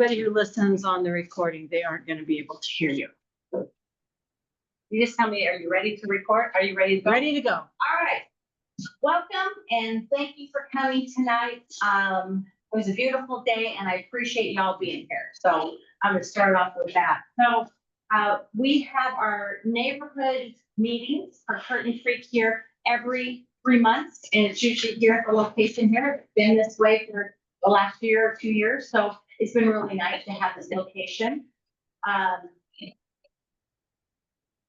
Anybody who listens on the recording, they aren't going to be able to hear you. You just tell me, are you ready to record? Are you ready to go? Ready to go. All right. Welcome and thank you for coming tonight. It was a beautiful day and I appreciate y'all being here. So I'm going to start off with that. So we have our neighborhood meetings for Curtin Creek here every 3 months. And it's usually here at the location here. It's been this way for the last year or 2 years. So it's been really nice to have this location. I'm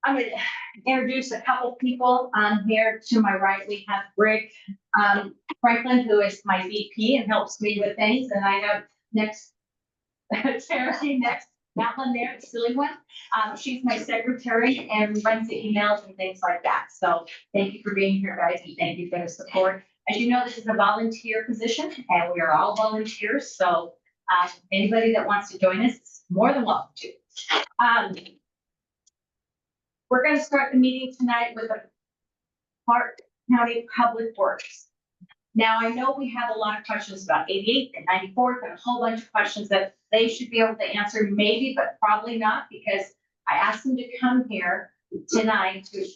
going to introduce a couple people here to my right. We have Rick Franklin, who is my VP and helps me with things. And I have next, Terry next, that one there, the silly one. She's my secretary and runs the emails and things like that. So thank you for being here, guys, and thank you for the support. As you know, this is a volunteer position and we are all volunteers. So anybody that wants to join us is more than welcome to. We're going to start the meeting tonight with the Clark County Public Works. Now, I know we have a lot of questions about 88th and 94th and a whole bunch of questions that they should be able to answer, maybe, but probably not, because I asked them to come here tonight to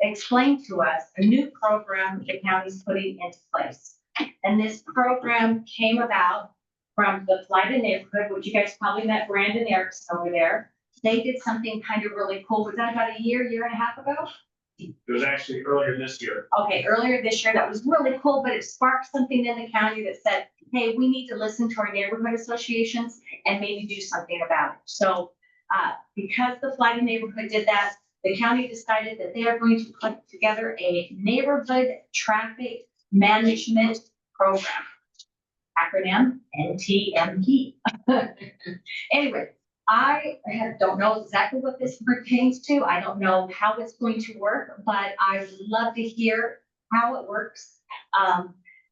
explain to us a new program the county's putting into place. And this program came about from the Flighted Neighborhood, which you guys probably met Brandon Erickson over there. They did something kind of really cool. Was that about a year and a half ago? It was actually earlier this year. Okay, earlier this year. That was really cool, but it sparked something in the county that said, hey, we need to listen to our neighborhood associations and maybe do something about it. So because the Flighted Neighborhood did that, the county decided that they are going to put together a neighborhood traffic management program. Acronym NTMP. Anyway. I don't know exactly what this pertains to. I don't know how it's going to work, but I would love to hear how it works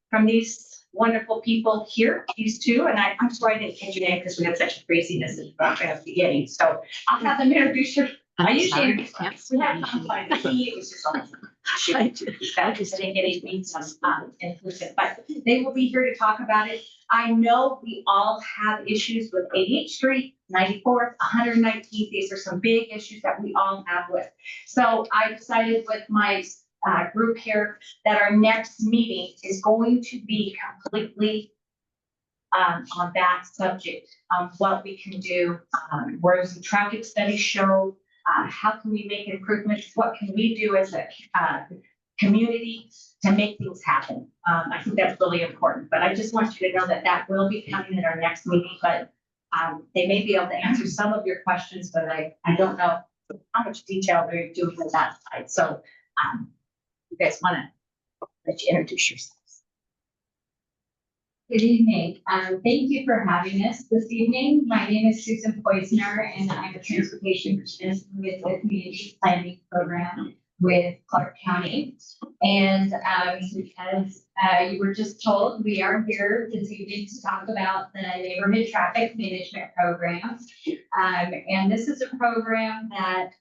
from these wonderful people here, these two. And I'm sorry I didn't catch your name because we had such a craziness at the beginning. So I'll have them introduce you. I usually we have some fun. It was just awesome. I just didn't get anything inclusive, but they will be here to talk about it. I know we all have issues with 88th Street, 94th, 119th. These are some big issues that we all have with. So I decided with my group here that our next meeting is going to be completely on that subject of what we can do. Where does the traffic studies show? How can we make improvements? What can we do as a community to make things happen? I think that's really important, but I just want you to know that that will be coming in our next meeting, but they may be able to answer some of your questions, but I don't know how much detail they're doing with that side. So you guys want to let you introduce yourselves. Good evening. Thank you for having us this evening. My name is Susan Poisner, and I'm a transportation specialist with the community planning program with Clark County. And as you were just told, we are here this evening to talk about the neighborhood traffic management program. And this is a program that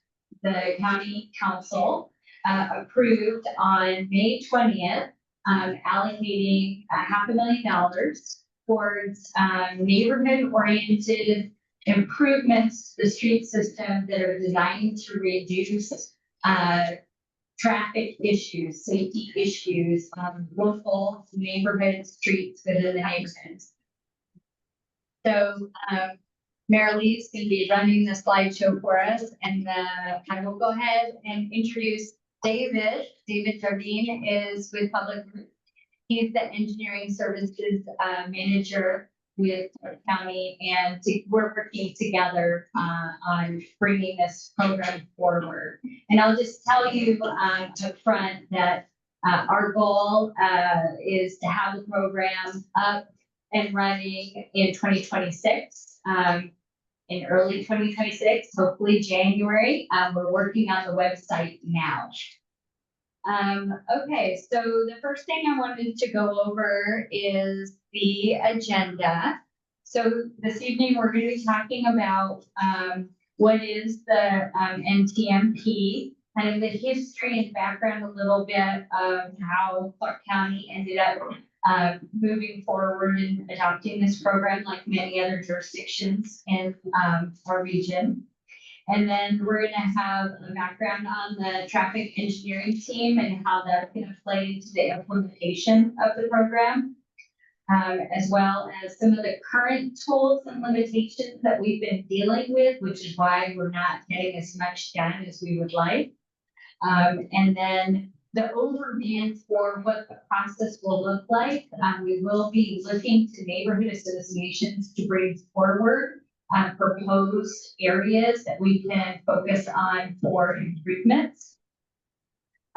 the county council approved on May 20th. Allocating $500,000 towards neighborhood-oriented improvements to the street system that are designed to reduce traffic issues, safety issues, local neighborhood streets within the neighborhoods. So Mary Lee's going to be running the slideshow for us, and I will go ahead and introduce David Jardine is with Public. He's the engineering services manager with the county, and we're working together on bringing this program forward. And I'll just tell you up front that our goal is to have the program up and running in 2026. In early 2026, hopefully January. We're working on the website now. Okay, so the first thing I wanted to go over is the agenda. So this evening we're going to be talking about what is the NTMP, kind of the history and background a little bit of how Clark County ended up moving forward and adopting this program like many other jurisdictions in our region. And then we're gonna have a background on the traffic engineering team and how that's gonna play into the implementation of the program. As well as some of the current tools and limitations that we've been dealing with, which is why we're not getting as much done as we would like. And then the overview for what the process will look like. We will be looking to neighborhood associations to bring forward proposed areas that we can focus on for improvements.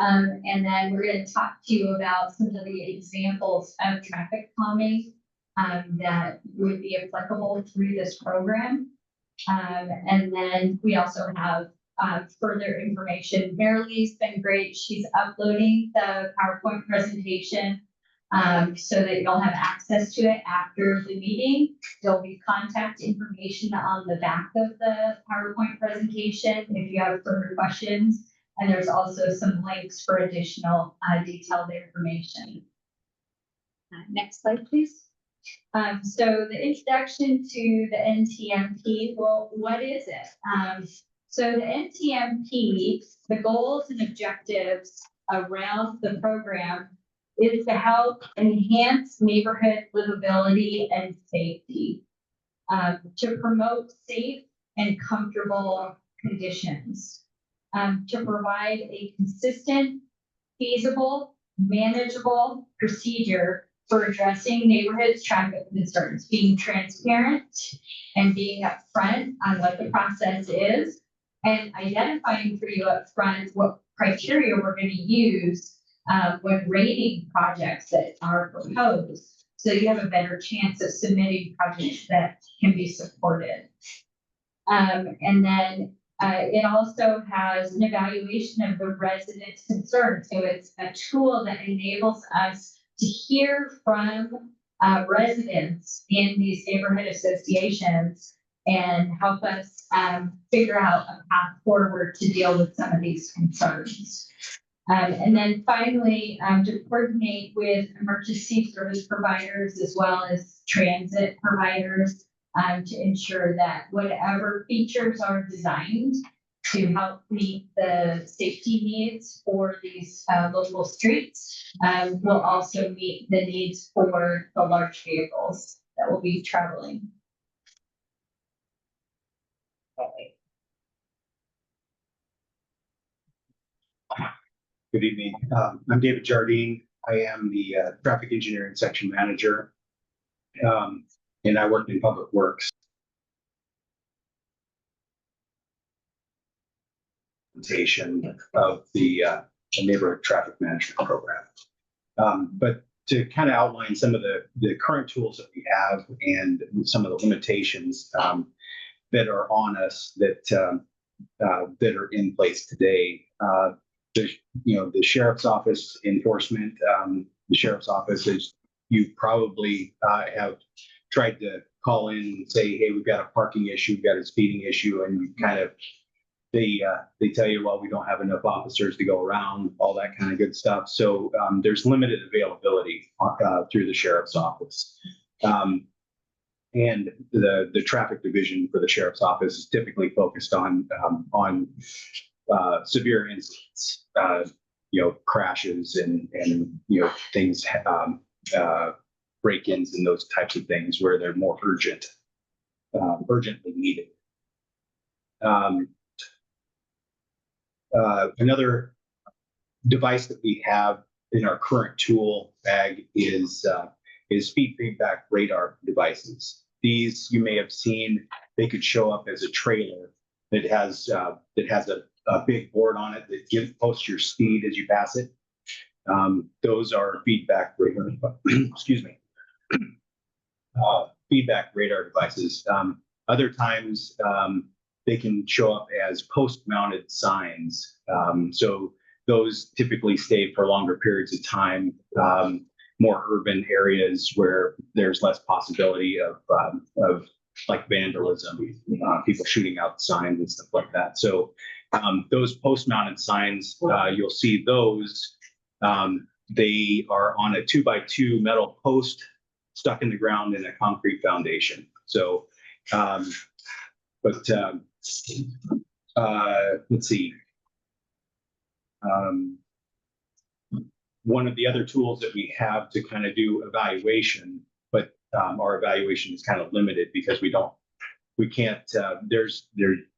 And then we're going to talk to you about some of the examples of traffic calming that would be applicable through this program. And then we also have further information. Marilee's been great. She's uploading the PowerPoint presentation so that you'll have access to it after the meeting. There'll be contact information on the back of the PowerPoint presentation if you have further questions. And there's also some links for additional detailed information. Next slide, please. So the introduction to the NTMP, well, what is it? So the NTMP, the goals and objectives around the program is to help enhance neighborhood livability and safety, to promote safe and comfortable conditions, to provide a consistent, feasible, manageable procedure for addressing neighborhoods' traffic concerns, being transparent and being upfront on what the process is, and identifying for you upfront what criteria we're going to use when rating projects that are proposed, so you have a better chance of submitting projects that can be supported. And then it also has an evaluation of the residents' concerns. So it's a tool that enables us to hear from residents in these neighborhood associations and help us figure out a path forward to deal with some of these concerns. And then finally, to coordinate with emergency service providers as well as transit providers to ensure that whatever features are designed to help meet the safety needs for these local streets will also meet the needs for the large vehicles that will be traveling. Good evening. I'm David Jardine. I am the traffic engineering section manager, and I work in public works. Of the neighborhood traffic management program. But to kind of outline some of the current tools that we have and some of the limitations that are on us that are in place today. The sheriff's office enforcement, the sheriff's office is, you probably have tried to call in and say, hey, we've got a parking issue, we've got a speeding issue, and you kind of, they tell you, well, we don't have enough officers to go around, all that kind of good stuff. So there's limited availability through the sheriff's office. And the traffic division for the sheriff's office is typically focused on severe incidents, crashes and things, break-ins and those types of things where they're more urgently needed. Another device that we have in our current tool bag is speed feedback radar devices. These you may have seen. They could show up as a trailer that has a big board on it that posts your speed as you pass it. Those are feedback radar. Excuse me. Feedback radar devices. Other times they can show up as post-mounted signs. So those typically stay for longer periods of time. More urban areas where there's less possibility of like vandalism, people shooting out signs and stuff like that. So those post-mounted signs, you'll see those They are on a 2x2 metal post stuck in the ground in a concrete foundation. So, let's see. One of the other tools that we have to kind of do evaluation, but our evaluation is kind of limited because we can't, there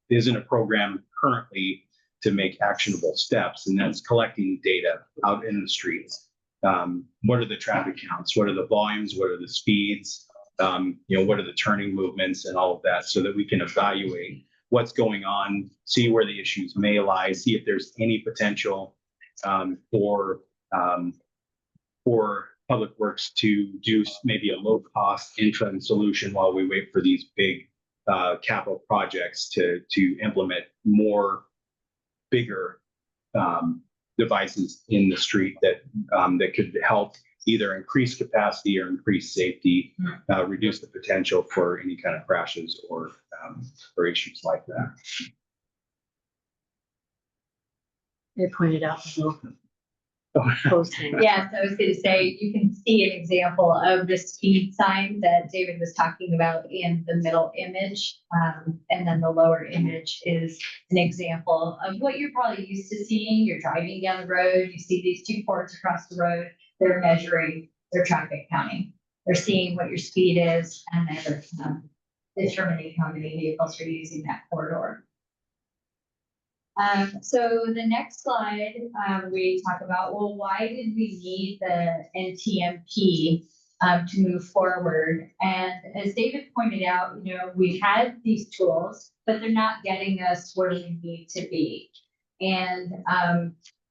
isn't a program currently to make actionable steps, and that's collecting data out in the streets. What are the traffic counts? What are the volumes? What are the speeds? What are the turning movements and all of that, so that we can evaluate what's going on, see where the issues may lie, see if there's any potential for Public Works to do maybe a low-cost interim solution while we wait for these big capital projects to implement more bigger devices in the street that could help either increase capacity or increase safety, reduce the potential for any kind of crashes or issues like that. They pointed out the little posting. Yes, I was gonna say, you can see an example of the speed sign that David was talking about in the middle image. And then the lower image is an example of what you're probably used to seeing. You're driving down the road, you see these two ports across the road, they're measuring their traffic counting. They're seeing what your speed is, and they're determining how many vehicles are using that corridor. So the next slide, we talk about, well, why did we need the NTMP to move forward? And as David pointed out, we've had these tools, but they're not getting us where we need to be. And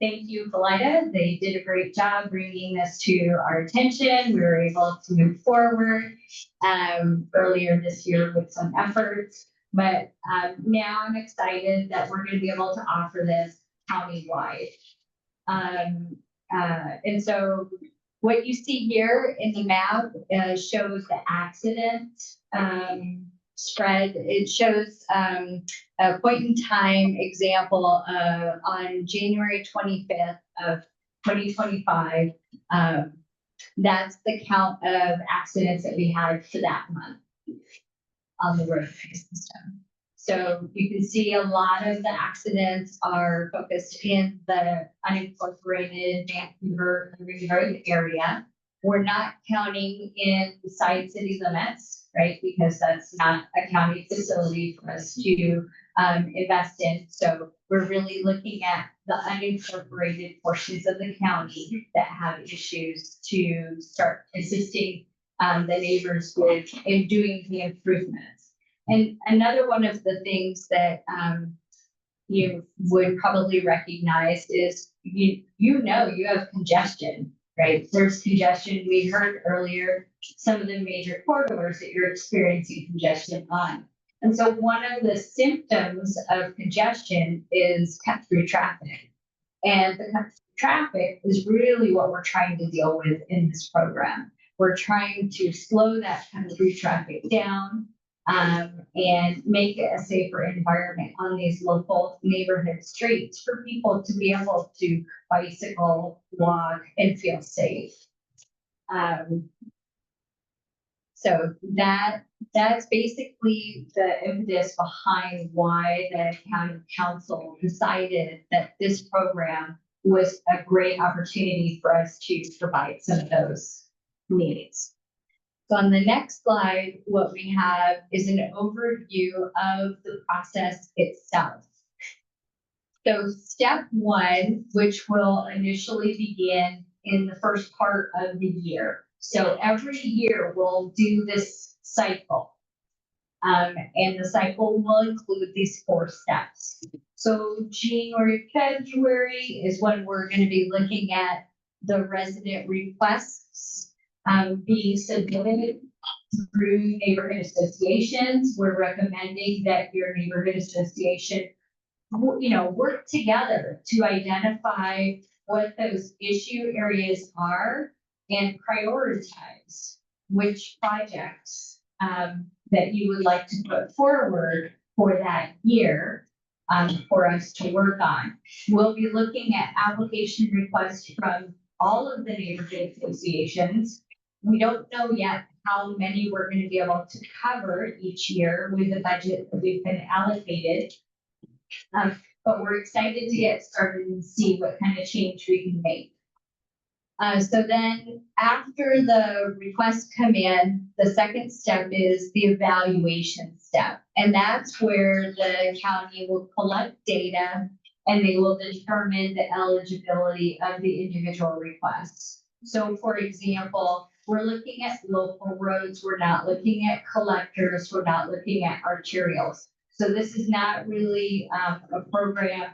thank you, Valida. They did a great job bringing this to our attention. We were able to move forward earlier this year with some efforts. But now I'm excited that we're going to be able to offer this county-wide. And so what you see here in the map shows the accident spread. It shows a point in time example on January 25th of 2025. That's the count of accidents that we had for that month on the roadway system. So you can see a lot of the accidents are focused in the unincorporated Vancouver area. We're not counting inside city limits, right? Because that's not a county facility for us to invest in. So we're really looking at the unincorporated portions of the county that have issues to start assisting the neighbors with in doing the improvements. And another one of the things that you would probably recognize is you have congestion, right? There's congestion. We heard earlier some of the major corridors that you're experiencing congestion on. And so one of the symptoms of congestion is cut through traffic. And the cut through traffic is really what we're trying to deal with in this program. We're trying to slow that cut through traffic down and make it a safer environment on these local neighborhood streets for people to be able to bicycle, walk, and feel safe. So that's basically the impetus behind why the county council decided that this program was a great opportunity for us to provide some of those needs. So on the next slide, what we have is an overview of the process itself. So step one, which will initially begin in the first part of the year. So every year we'll do this cycle. And the cycle will include these 4 steps. So January, February is when we're going to be looking at the resident requests being submitted through neighborhood associations. We're recommending that your neighborhood association, work together to identify what those issue areas are and prioritize which projects that you would like to put forward for that year for us to work on. We'll be looking at application requests from all of the neighborhood associations. We don't know yet how many we're going to be able to cover each year with the budget that we've been allocated. But we're excited to get started and see what kind of change we can make. So then after the requests come in, the second step is the evaluation step. And that's where the county will collect data and they will determine the eligibility of the individual requests. So for example, we're looking at local roads, we're not looking at collectors, we're not looking at arterials. So this is not really a program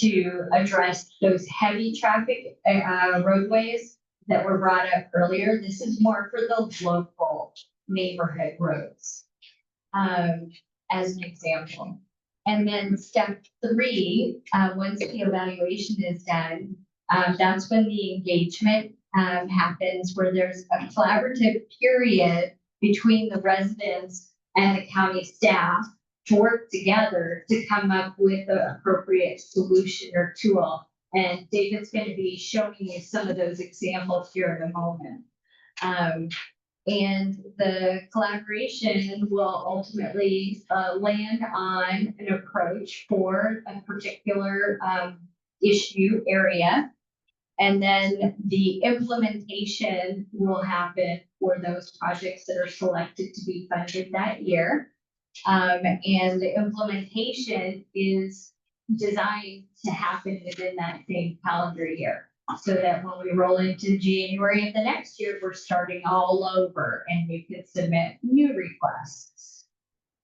to address those heavy traffic roadways that were brought up earlier. This is more for the local neighborhood roads, as an example. And then step 3, once the evaluation is done, that's when the engagement happens, where there's a collaborative period between the residents and the county staff to work together to come up with the appropriate solution or tool. And David's going to be showing you some of those examples here in a moment. And the collaboration will ultimately land on an approach for a particular issue area. And then the implementation will happen for those projects that are selected to be funded that year. And the implementation is designed to happen within that same calendar year. So that when we roll into January of the next year, we're starting all over and you can submit new requests.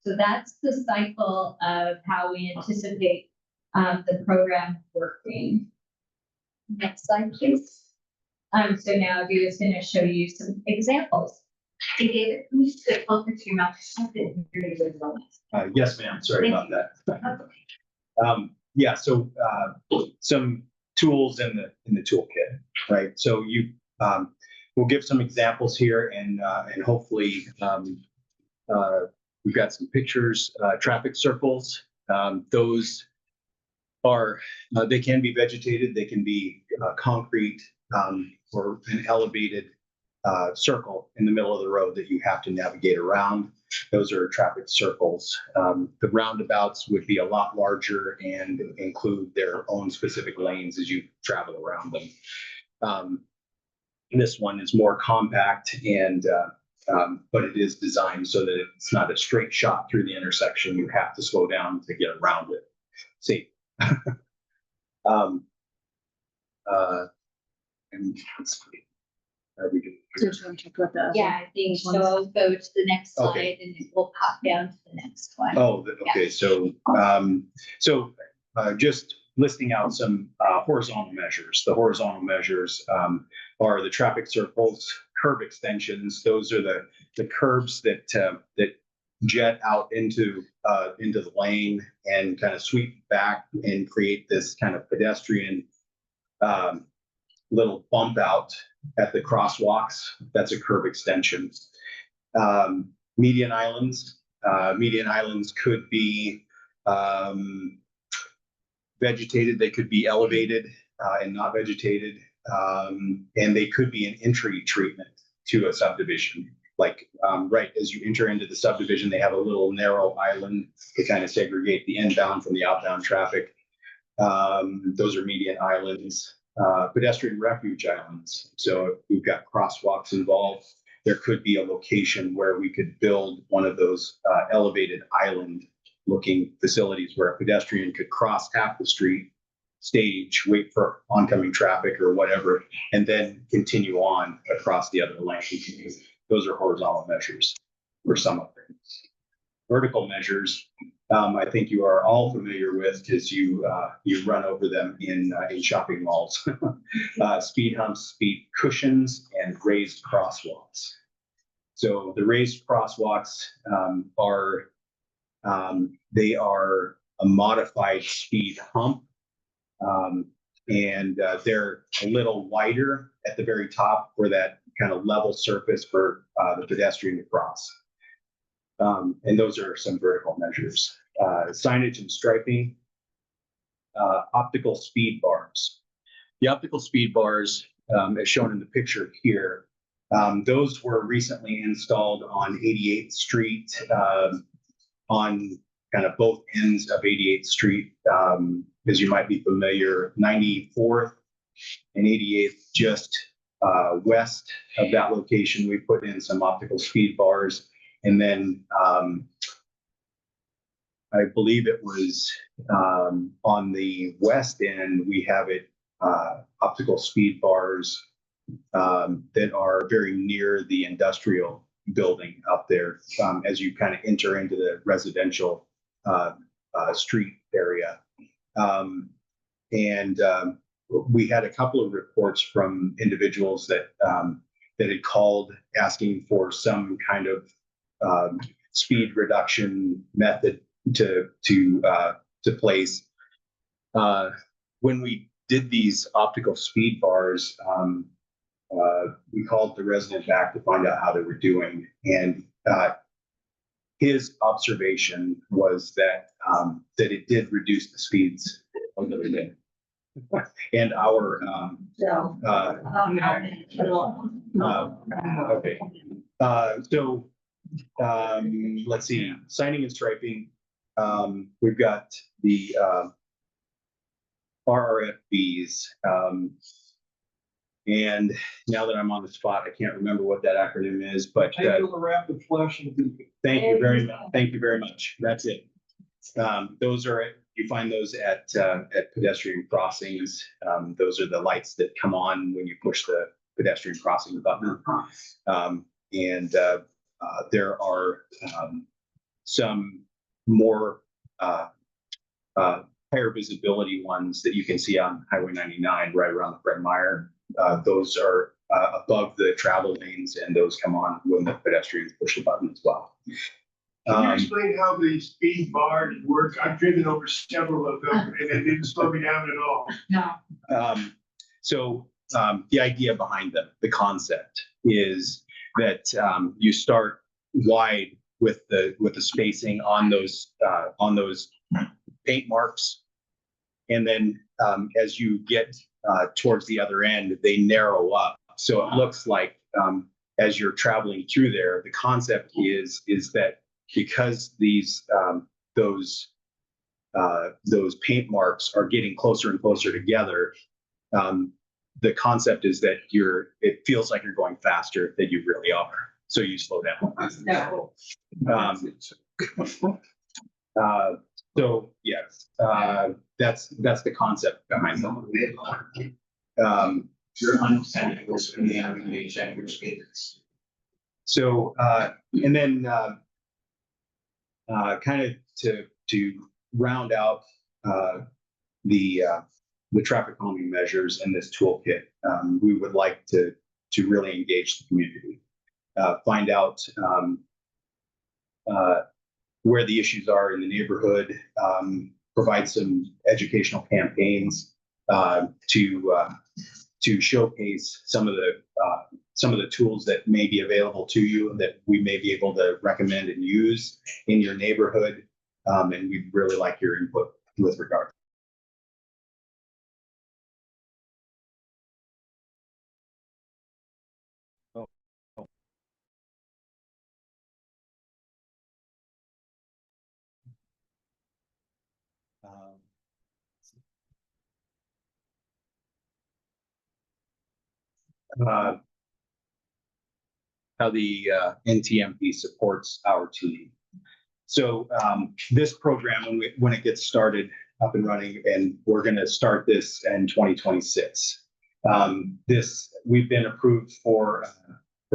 So that's the cycle of how we anticipate the program working. Next slide, please. So now David's going to show you some examples. Hey, David, can we just get closer to your mouth? I didn't hear you very well. Yes, ma'am. Sorry about that. Yeah, so some tools in the toolkit, right? So we'll give some examples here, and hopefully we've got some pictures. Traffic circles. Those are they can be vegetated, they can be concrete, or an elevated circle in the middle of the road that you have to navigate around. Those are traffic circles. The roundabouts would be a lot larger and include their own specific lanes as you travel around them. This one is more compact, and but it is designed so that it's not a straight shot through the intersection. You have to slow down to get around it. See. And let's see. We can. Yeah, I think so. I'll go to the next slide, Okay. and it will pop down to the next one. Oh, okay. So, just listing out some horizontal measures. The horizontal measures are the traffic circles, curb extensions. Those are the curbs that jet out into the lane and kind of sweep back and create this kind of pedestrian little bump out at the crosswalks. That's a curb extension. Median islands. Median islands could be vegetated. They could be elevated and not vegetated. And they could be an entry treatment to a subdivision. Like right as you enter into the subdivision, they have a little narrow island to kind of segregate the inbound from the outbound traffic. Those are median islands. Pedestrian refuge islands. So if we've got crosswalks involved, there could be a location where we could build one of those elevated island looking facilities where a pedestrian could cross half the street, stage, wait for oncoming traffic or whatever, and then continue on across the other lane. Those are horizontal measures for some of them. Vertical measures, I think you are all familiar with because you run over them in shopping malls. Speed humps, speed cushions, and raised crosswalks. So the raised crosswalks are a modified speed hump, and they're a little wider at the very top for that kind of level surface for the pedestrian to cross. And those are some vertical measures. Signage and striping, optical speed bars. The optical speed bars as shown in the picture here. Those were recently installed on 88th Street, on kind of both ends of 88th Street. As you might be familiar, 94th and 88th, just west of that location, we put in some optical speed bars. And then I believe it was on the west end, we have it optical speed bars that are very near the industrial building up there as you kind of enter into the residential street area. We had a couple of reports from individuals that had called asking for some kind of speed reduction method to place. When we did these optical speed bars, we called the resident back to find out how they were doing, and his observation was that that it did reduce the speeds a little bit. And our okay. So let's see, signing and striping. We've got the RRFBs. And now that I'm on the spot, I can't remember what that acronym is, but rapid flash and thank you very much. Thank you very much. That's it. Those are, you find those at pedestrian crossings. Those are the lights that come on when you push the pedestrian crossing button. There are some more higher visibility ones that you can see on Highway 99 right around the Fred Meyer. Those are above the travel lanes, and those come on when the pedestrians push the button as well. Can you explain how the speed bars work? I've driven over several of them and it didn't slow me down at all. No. The idea behind them, the concept is that you start wide with the spacing on those paint marks, and then as you get towards the other end, they narrow up. So it looks like as you're traveling through there, the concept is that because those paint marks are getting closer and closer together, the concept is that it feels like you're going faster than you really are. So you slow down. So yes, that's the concept behind them. So and then kind of to round out the traffic calming measures in this toolkit, we would like to really engage the community, find out where the issues are in the neighborhood, provide some educational campaigns to showcase some of the tools that may be available to you that we may be able to recommend and use in your neighborhood, and we'd really like your input with regard. How the NTMP supports our team. So this program, when it gets started up and running, and we're going to start this in 2026. We've been approved for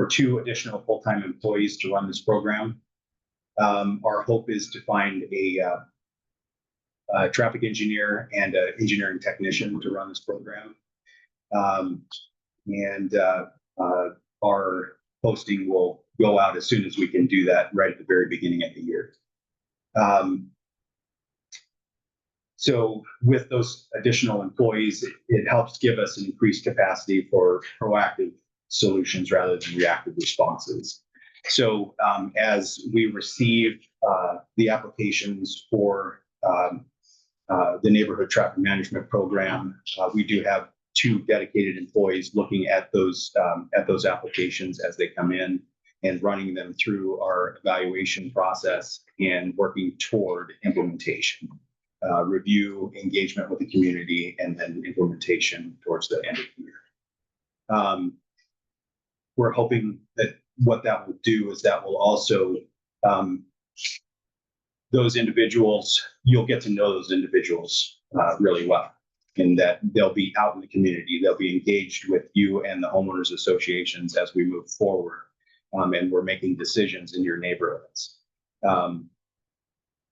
2 additional full-time employees to run this program. Our hope is to find a traffic engineer and an engineering technician to run this program. Our posting will go out as soon as we can do that, right at the very beginning of the year. So with those additional employees, it helps give us an increased capacity for proactive solutions rather than reactive responses. So as we receive the applications for the neighborhood traffic management program, we do have 2 dedicated employees looking at those applications as they come in and running them through our evaluation process and working toward implementation, review, engagement with the community, and then implementation towards the end of the year. We're hoping that what that will do is that will also, those individuals, you'll get to know those individuals really well, in that they'll be out in the community, they'll be engaged with you and the homeowners associations as we move forward, and we're making decisions in your neighborhoods,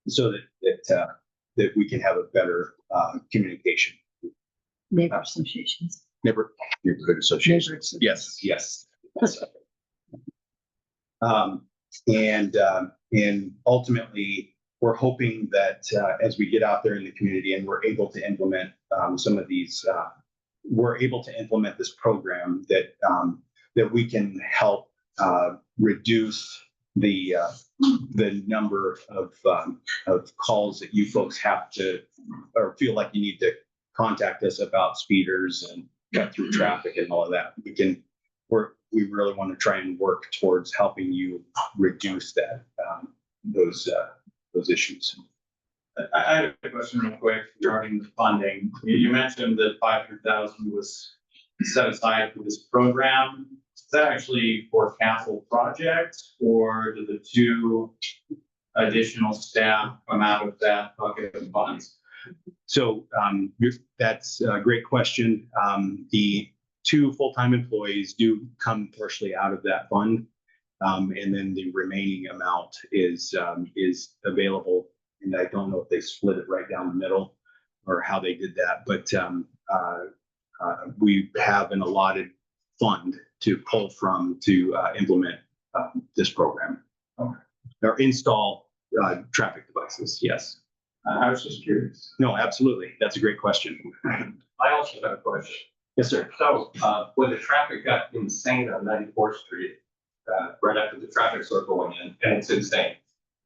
so that we can have a better communication. Neighbor associations. Neighborhood associations. Yes, yes. And ultimately, we're hoping that as we get out there in the community and we're able to implement some of these, we're able to implement this program that we can help reduce the number of calls that you folks have to, or feel like you need to contact us about speeders and cut through traffic and all of that. We really want to try and work towards helping you reduce that, those issues. I had a question real quick regarding the funding. You mentioned that 500,000 was set aside for this program. Is that actually for capital projects, or do the 2 additional staff come out of that bucket of funds? So that's a great question. The 2 full-time employees do come partially out of that fund. And then the remaining amount is available. And I don't know if they split it right down the middle or how they did that, but we have an allotted fund to pull from to implement this program. Okay. Or install traffic devices. Yes. I was just curious. No, absolutely. That's a great question. I also have a question. Yes, sir. So when the traffic got insane on 94th Street, right after the traffic circle went in, and it's insane.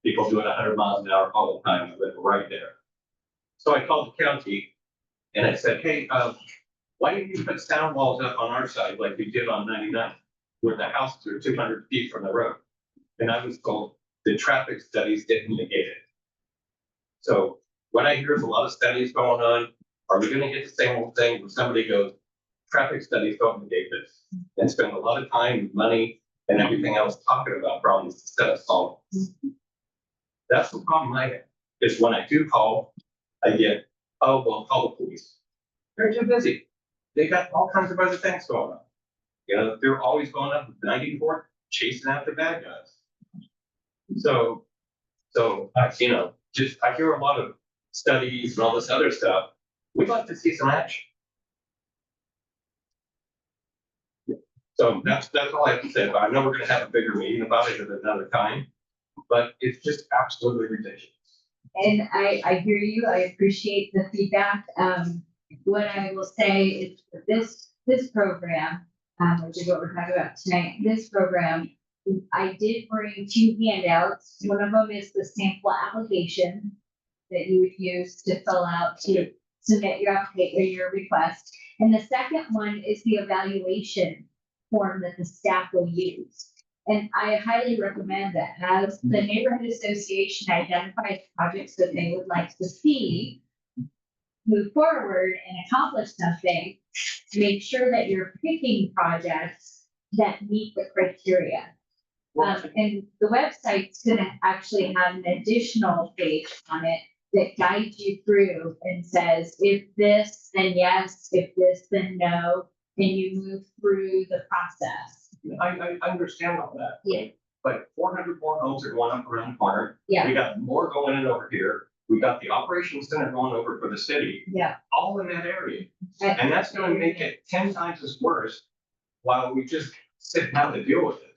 People doing 100 miles an hour all the time, I live right there. So I called the county and I said, hey, why didn't you put sound walls up on our side like you did on 99, where the houses are 200 feet from the road? And I was told the traffic studies didn't negate it. So what I hear is a lot of studies going on. Are we going to get the same old thing where somebody goes, traffic studies don't negate this, and spend a lot of time, money, and everything else talking about problems instead of solving? That's the problem I have, is when I do call, I get, oh, well, call the police. They're too busy. They got all kinds of other things going on. You know, they're always going up with 94, chasing after bad guys. So, you know, just, I hear a lot of studies and all this other stuff. We'd like to see some action. So that's all I have to say about it. I know we're gonna have a bigger meeting about it at another time, but it's just absolutely ridiculous. And I hear you. I appreciate the feedback. What I will say is that this program, which is what we're talking about tonight, this program, I did bring 2 handouts. One of them is the sample application that you would use to fill out to submit your application or your request. And the second one is the evaluation form that the staff will use. And I highly recommend that as the neighborhood association identifies projects that they would like to see move forward and accomplish something, make sure that you're picking projects that meet the criteria. And the website's gonna actually have an additional page on it that guides you through and says, if this, then yes, if this, then no, and you move through the process. I understand all that. Yeah. But 400 more homes are going up around the corner. Yeah. We got more going in over here. We got the operations center going over for the city, Yeah. all in that area. And that's gonna make it 10 times as worse while we just sit down to deal with this.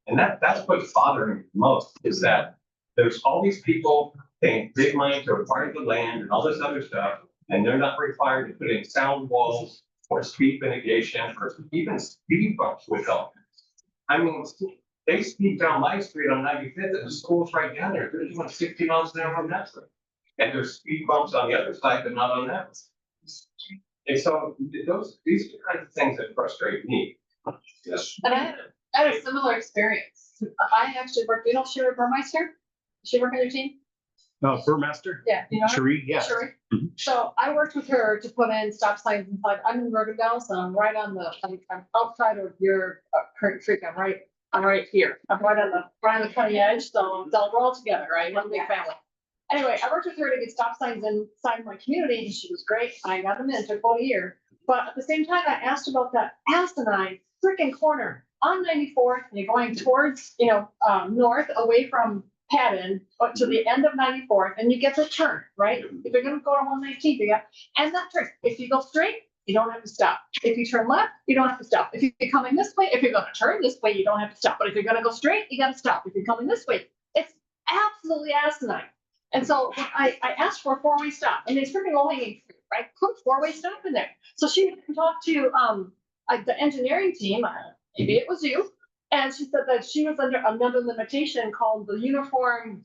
And that's what's bothering me most, is that there's all these people paying big money to acquire the land and all this other stuff, and they're not required to put in sound walls or speed mitigation or even speed bumps would help. I mean, they speed down my street on 95th and the school's right down there. They're doing 60 miles an hour on that street. And there's speed bumps on the other side, but not on that. And so these are the kinds of things that frustrate me. Yes. And I had a similar experience. I actually worked, you know, Sherry Burmeister? She work on your team? Burmaster, Yeah, you know her? Cherie, yeah. Sherry? Mhm. So I worked with her to put in stop signs inside. I'm in Riverdale, so I'm right on I'm outside of your Curtin Creek. I'm right here. I'm right on the cutting edge, so we're all together, right? One big family. Anyway, I worked with her to get stop signs inside my community, and she was great. I got them in, it took about a year. But at the same time, I asked about that asinine freaking corner on 94th, and you're going towards, north away from Patton, but to the end of 94th, and you get the turn, right? If you're gonna go to 119th, and that turn. If you go straight, you don't have to stop. If you turn left, you don't have to stop. If you're coming this way, if you're gonna turn this way, you don't have to stop. But if you're gonna go straight, you gotta stop. If you're coming this way, it's absolutely asinine. And so I asked for a four-way stop, and there's freaking low-hanging fruit, right? Put four-way stop in there. So she talked to the engineering team, maybe it was you, and she said that she was under another limitation called the uniform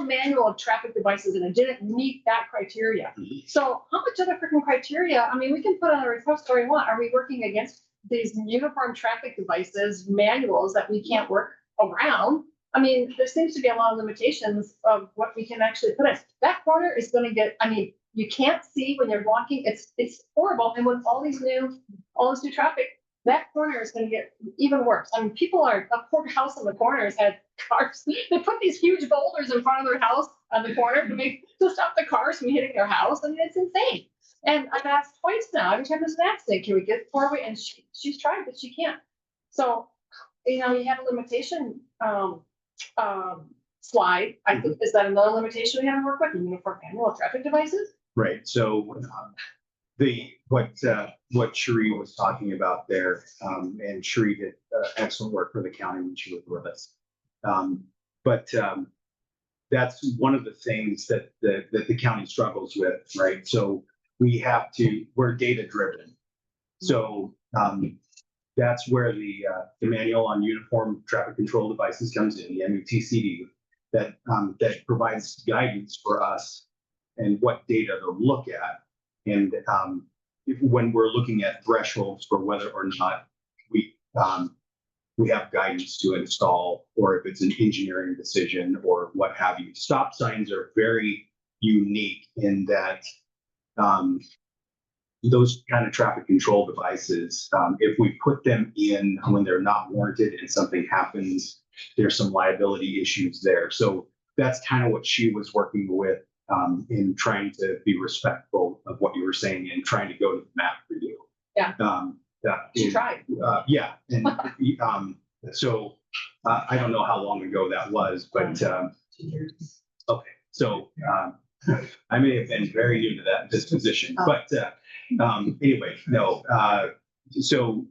manual of traffic devices, and it didn't meet that criteria. So how much other freaking criteria? I mean, we can put on a request story we want. Are we working against these uniform traffic devices manuals that we can't work around? I mean, there seems to be a lot of limitations of what we can actually put in. That corner is going to get, I mean, you can't see when you're walking. It's horrible. And with all this new traffic, that corner is going to get even worse. I mean, a poor house on the corners had cars. They put these huge boulders in front of their house on the corner to stop the cars from hitting their house. I mean, it's insane. And I've asked twice now, every time there's an accident, can we get four-way? And she's tried, but she can't. So, you have a limitation, slide. I think, is that another limitation we have to work with? Uniform manual traffic devices? Right, so what Cherie was talking about there, and Cherie did excellent work for the county when she was with us. But that's one of the things that the county struggles with, right? So we're data driven. So that's where the manual on uniform traffic control devices comes in, the MUTCD, that provides guidance for us and what data to look at. And when we're looking at thresholds for whether or not we have guidance to install, or if it's an engineering decision or what have you. Stop signs are very unique in that those kind of traffic control devices, if we put them in when they're not warranted and something happens, there's some liability issues there. So that's kind of what she was working with in trying to be respectful of what you were saying and trying to go to the map for you. Yeah. She tried. Yeah. And so I don't know how long ago that was, but okay. So I may have been very new to this position, but anyway, no. So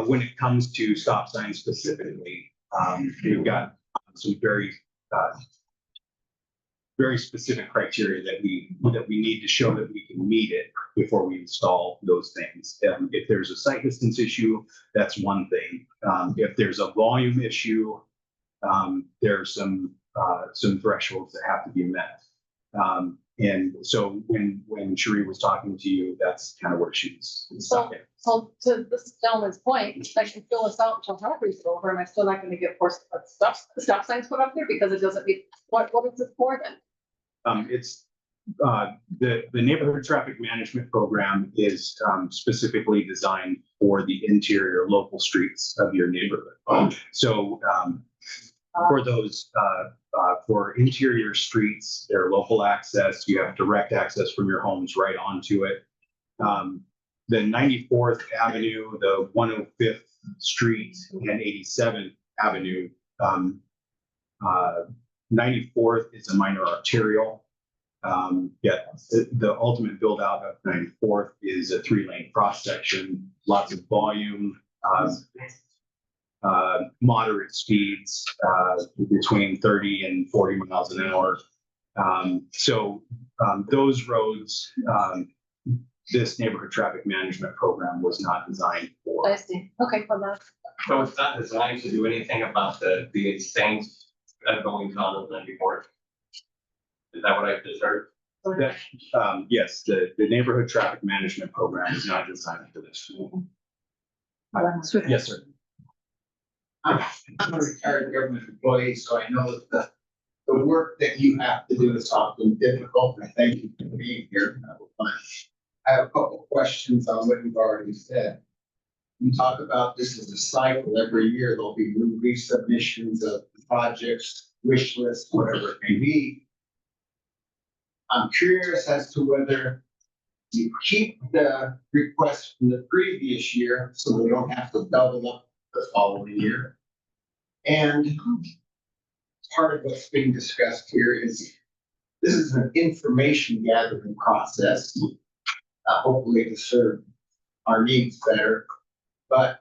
when it comes to stop signs specifically, we've got some very specific criteria that we need to show that we can meet it before we install those things. If there's a sight distance issue, that's one thing. If there's a volume issue, there's some thresholds that have to be met. And so when Cherie was talking to you, that's kind of where she's stuck in. So to this gentleman's point, I can fill this out until Harvey's over, and I'm still not going to get forced stop signs put up there because it doesn't meet, what is it for then? It's the neighborhood traffic management program is specifically designed for the interior local streets of your neighborhood. So for those for interior streets, their local access, you have direct access from your homes right onto it. The 94th Avenue, the 105th Street, and 87th Avenue. 94th is a minor arterial. The ultimate build out of 94th is a 3-lane cross section, lots of volume, moderate speeds between 30 and 40 miles an hour. So those roads, this neighborhood traffic management program was not designed for. I see. Okay, well, that's. So it's not designed to do anything about the things that are going on in 94th? Is that what I just heard? That, yes, the neighborhood traffic management program is not designed for this. Yes, sir. I'm a retired government employee, so I know that the work that you have to do is often difficult, and I thank you for being here. I have a couple of questions on what you've already said. You talk about this as a cycle. Every year there'll be new resubmissions of projects, wish lists, whatever it may be. I'm curious as to whether you keep the request from the previous year, so we don't have to double up the following year. And part of what's being discussed here is this is an information gathering process, hopefully to serve our needs better. But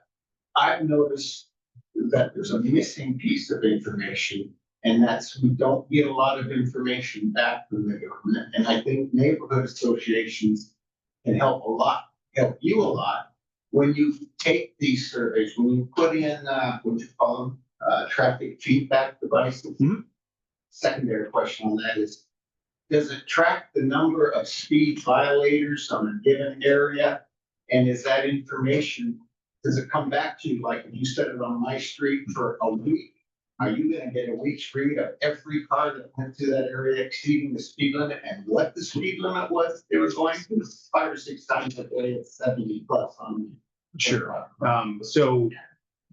I've noticed that there's a missing piece of information, and that's we don't get a lot of information back from the government. And I think neighborhood associations can help you a lot when you take these surveys, when you put in, what you call them, traffic feedback devices. Mhm. Secondary question on that is, does it track the number of speed violators on a given area? And is that information, does it come back to you, like if you set it on my street for a week? Are you gonna get a week's read of every car that went through that area exceeding the speed limit and what the speed limit was they were going to? 5 or 6 times a day at 70 plus on. Sure.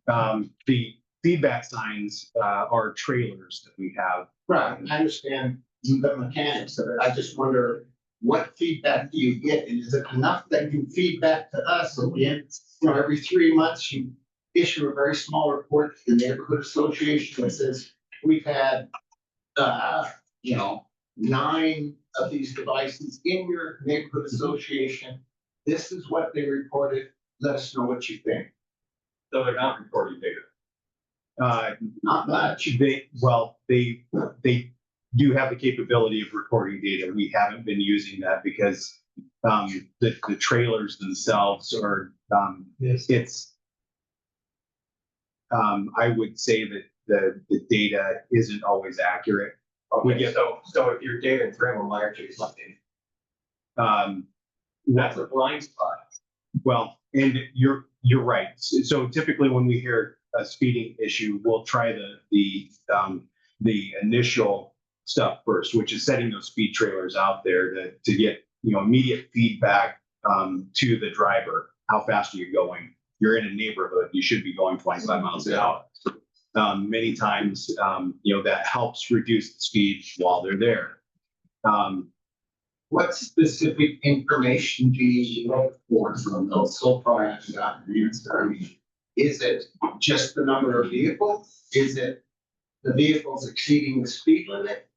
The feedback signs are trailers that we have. Right, I understand the mechanics of it. I just wonder, what feedback do you get? And is it enough that you feed back to us at the end? You know, every 3 months you issue a very small report to the neighborhood association that says, we've had, 9 of these devices in your neighborhood association. This is what they reported. Let us know what you think. So they're not recording data. Not much. They do have the capability of recording data. We haven't been using that because the trailers themselves are, I would say that the data isn't always accurate. Okay, so if your data in frame, why aren't you collecting? That's a blind spot. Well, and you're right. So typically when we hear a speeding issue, we'll try the initial stuff first, which is setting those speed trailers out there to get, immediate feedback to the driver. How fast are you going? You're in a neighborhood, you should be going 25 miles an hour. Many times, that helps reduce the speed while they're there. What specific information do you look for from those? So far, I haven't gotten the answer. I mean, is it just the number of vehicles? Is it the vehicles exceeding the speed limit?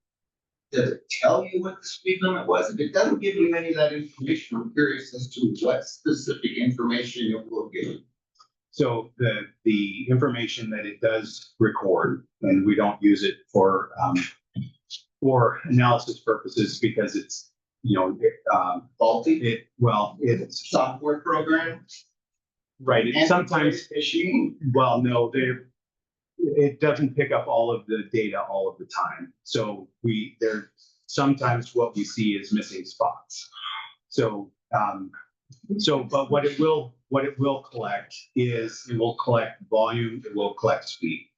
Does it tell you what the speed limit was? If it doesn't give you any of that information, I'm curious as to what specific information it will give you. So the information that it does record, and we don't use it for analysis purposes because it's, Faulty it's software program. right. It sometimes, Machine. well, no, it doesn't pick up all of the data all of the time. So sometimes what we see is missing spots. So, but what it will collect is it will collect volume, it will collect speed.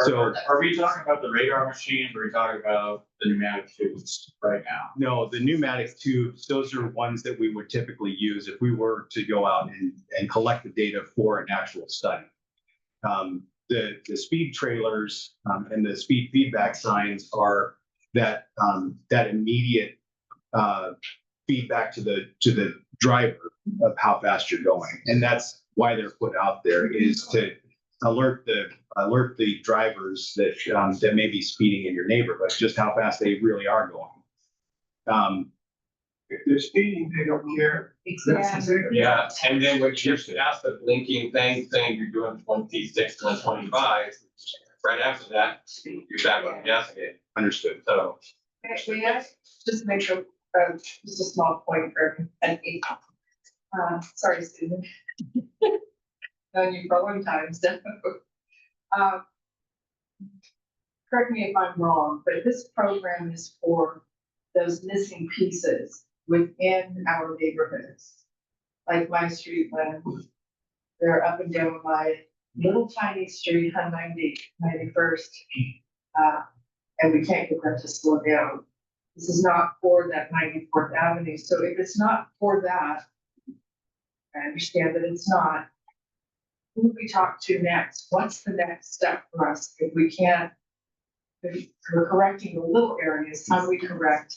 So Are we talking about the radar machines, or are we talking about the pneumatic tubes right now? no, the pneumatic tubes, those are ones that we would typically use if we were to go out and collect the data for an actual study. The speed trailers and the speed feedback signs are that immediate feedback to the driver of how fast you're going, and that's why they're put out there, is to alert the drivers that may be speeding in your neighborhood just how fast they really are going. If they're speeding, they don't care. Yeah, and then when you just ask the blinking thing saying you're doing 26 and 25, right after that, you're back on the gas again. Understood. So Actually, yes, just make a, just a small point for an 8. Sorry, Susan. Known you for a long time, so. correct me if I'm wrong, but this program is for those missing pieces within our neighborhoods. Like my street, when they're up and down my little tiny street on 91st. And we can't get them to slow down. This is not for that 94th Avenue. So if it's not for that, I understand that it's not. Who do we talk to next? What's the next step for us? If we can't, if we're correcting the little areas, how do we correct?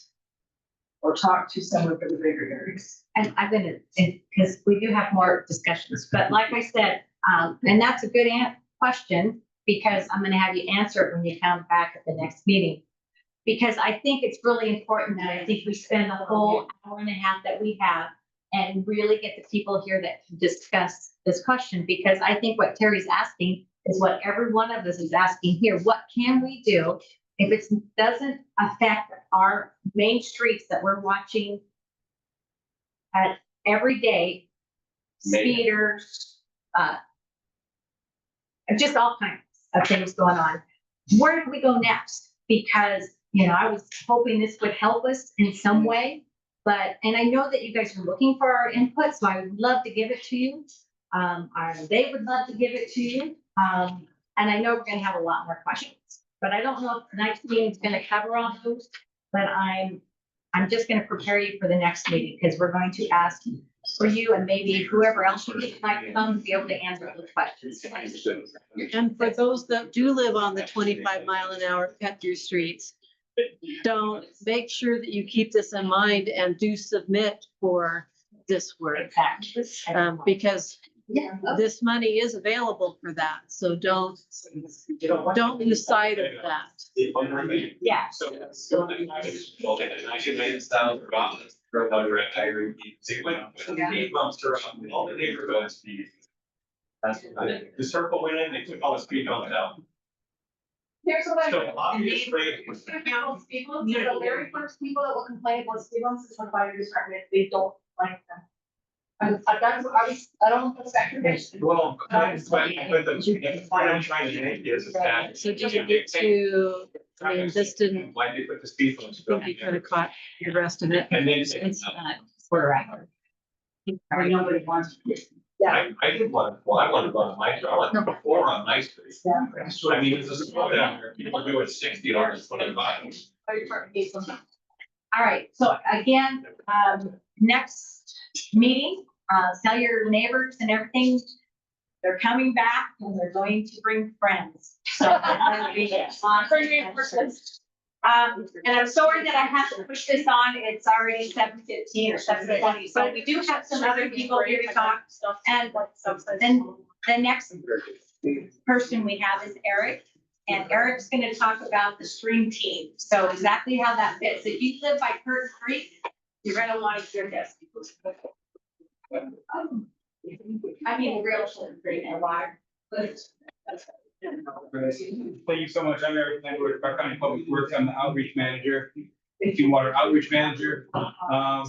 Or talk to someone for the bigger areas? And I'm gonna, because we do have more discussions, but like I said, and that's a good question, because I'm gonna have you answer it when you come back at the next meeting. Because I think it's really important that I think we spend the whole hour and a half that we have and really get the people here that can discuss this question, because I think what Terry's asking is what every one of us is asking here. What can we do if it doesn't affect our main streets that we're watching at every day? Speeders, just all kinds of things going on. Where do we go next? Because, you know, I was hoping this would help us in some way, but, and I know that you guys are looking for our input, so I would love to give it to you. They would love to give it to you. And I know we're gonna have a lot more questions, but I don't know if tonight's meeting is gonna cover all those, but I'm just gonna prepare you for the next meeting, because we're going to ask for you and maybe whoever else would like to come to be able to answer those questions. And for those that do live on the 25-mile-an-hour cut-through streets, don't, make sure that you keep this in mind and do submit for this work. Because this money is available for that, so don't lose sight of that. Yeah. All the neighborhoods. The circle went in, they took all the speed bumps out. Here's what I. So obviously. People, the very first people that will complain about speed bumps is the fire department, they don't like them. I don't expect your vision. Well, but the point I'm trying to make is that. So just get to, I mean, this didn't, Why they put the speed bumps. I think you kind of caught the rest of it. And then. It's quarter hour. Or nobody wants to. I didn't want, well, I wanted to go on my, I wanted before on my street. So I mean, it's a slow down here, people do it 60 or 25. All right, so again, next meeting, tell your neighbors and everything, they're coming back and they're going to bring friends. So that's gonna be awesome. And I'm sorry that I have to push this on. It's already 7:15 or 7:20. So we do have some other people here to talk. And then the next person we have is Eric. And Eric's going to talk about the stream team. So exactly how that fits. If you live by Curtin Creek, you're going to want to hear this. I mean, real Curtin Creek and water. Thank you so much. I'm Eric Landwehr, Clark County Public Works. I'm the outreach manager, Clean Water Outreach Manager. And I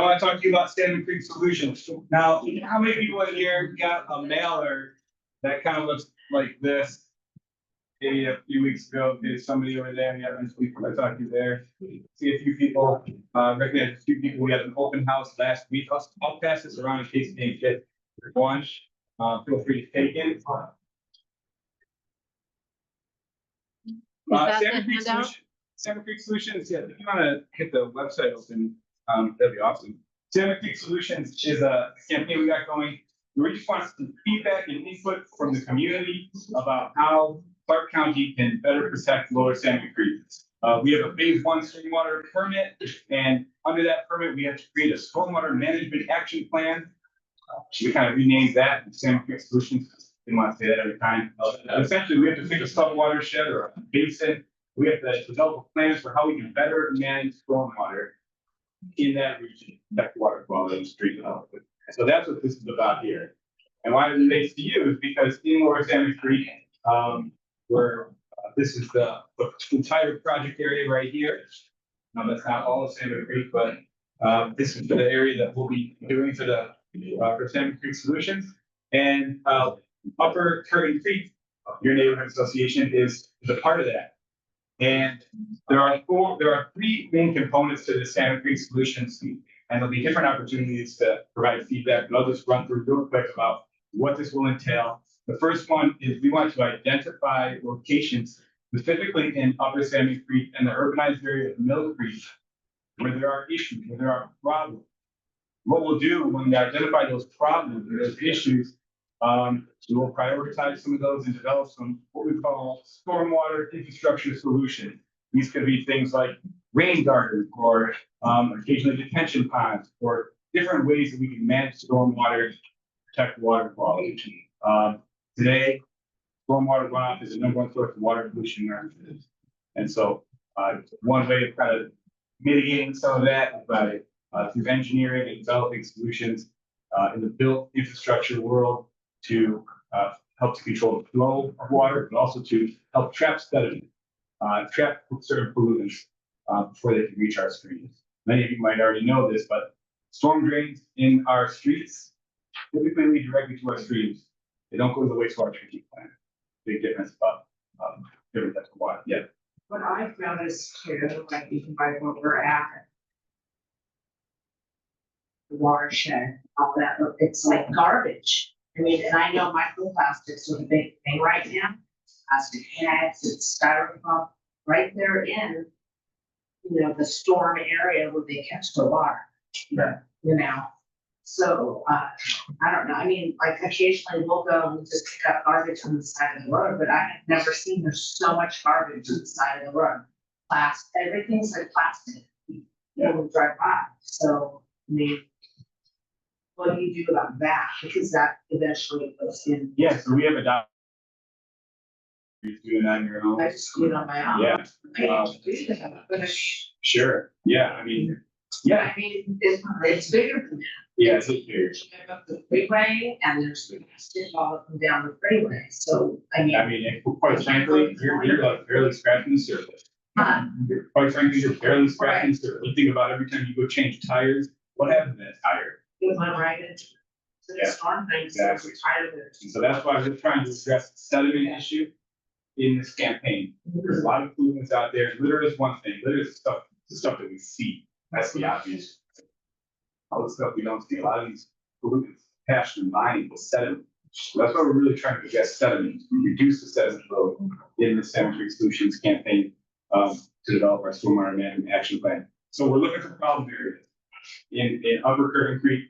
want to talk to you about Salmon Creek Solutions. Now, how many people in here got a mailer that kind of looks like this? Maybe a few weeks ago, there's somebody over there, yeah, this week I talked to you there. See a few people, recognize a few people. We had an open house last week. I'll pass this around in case you didn't get one. Feel free to take it. Salmon Creek Solutions, yeah, if you want to hit the website open, that'd be awesome. Salmon Creek Solutions is a campaign we got going. We just want some feedback and input from the community about how Clark County can better protect lower Salmon Creek. We have a phase 1 stormwater permit, and under that permit, we have to create a stormwater management action plan. We kind of renamed that Salmon Creek Solutions. Didn't want to say that every time. Essentially, we have to pick a sub watershed or a basin. We have to develop plans for how we can better manage stormwater in that region, protect water quality in the street. So that's what this is about here. And why it relates to you is because in Lower Salmon Creek, where this is the entire project area right here. Now that's not all of Salmon Creek, but this is the area that we'll be doing for Salmon Creek Solutions. And Upper Curtin Creek your neighborhood association is a part of that. And there are three main components to the Salmon Creek Solutions, and there'll be different opportunities to provide feedback, but I'll just run through real quick about what this will entail. The first one is we want to identify locations specifically in Upper Salmon Creek and the urbanized area of Mill Creek, where there are issues, where there are problems. What we'll do when we identify those problems or those issues, we will prioritize some of those and develop some what we call stormwater infrastructure solutions. These could be things like rain gardens or occasionally detention ponds or different ways that we can manage stormwater, protect water quality. Today, stormwater runoff is the #1 source of water pollution in our cities. And so one way of kind of mitigating some of that is by through engineering and developing solutions in the built infrastructure world to help to control the flow of water, but also to help trap sediment, trap certain pollutants before they can reach our streams. Many of you might already know this, but storm drains in our streets typically lead directly to our streams. They don't go to the wastewater treatment plant. Big difference about different types of water. Yeah. What I've noticed too, like even by where we're at. The watershed, all that, it's like garbage. I mean, and I know microplastics are the big thing right now. Plastic bags, it's styrofoam, right there in, the storm area where they catch the water. Yeah. So, I don't know, I mean, like occasionally we'll go and just pick up garbage on the side of the road, but I have never seen there's so much garbage on the side of the road. Everything's like plastic, when we drive by, so, I mean, what do you do about that? Because that eventually goes in. Yeah, so we have a doc. You do it on your own. I just do it on my own. Yeah. I hate to do that, but Sure. Yeah, I mean, I mean, it's bigger than that. yeah, it's bigger. Drive up the freeway and there's plastic all up and down the freeway, so, I mean. And quite frankly, you're like barely scratching the surface. Quite frankly, you're barely scratching the surface. You think about every time you go change tires, what happens to that tire? It went right into the storm thing, so it's Exactly. tired of it. And so that's why we're trying to address the sediment issue in this campaign. There's a lot of pollutants out there. Litter is one thing. Litter is the stuff that we see. That's the obvious. All the stuff we don't see. A lot of these pollutants attached to mining with sediment. So that's why we're really trying to address sediment, reduce the sediment load in the Salmon Creek Solutions campaign to develop our stormwater management action plan. So we're looking for problem areas in Upper Curtin Creek,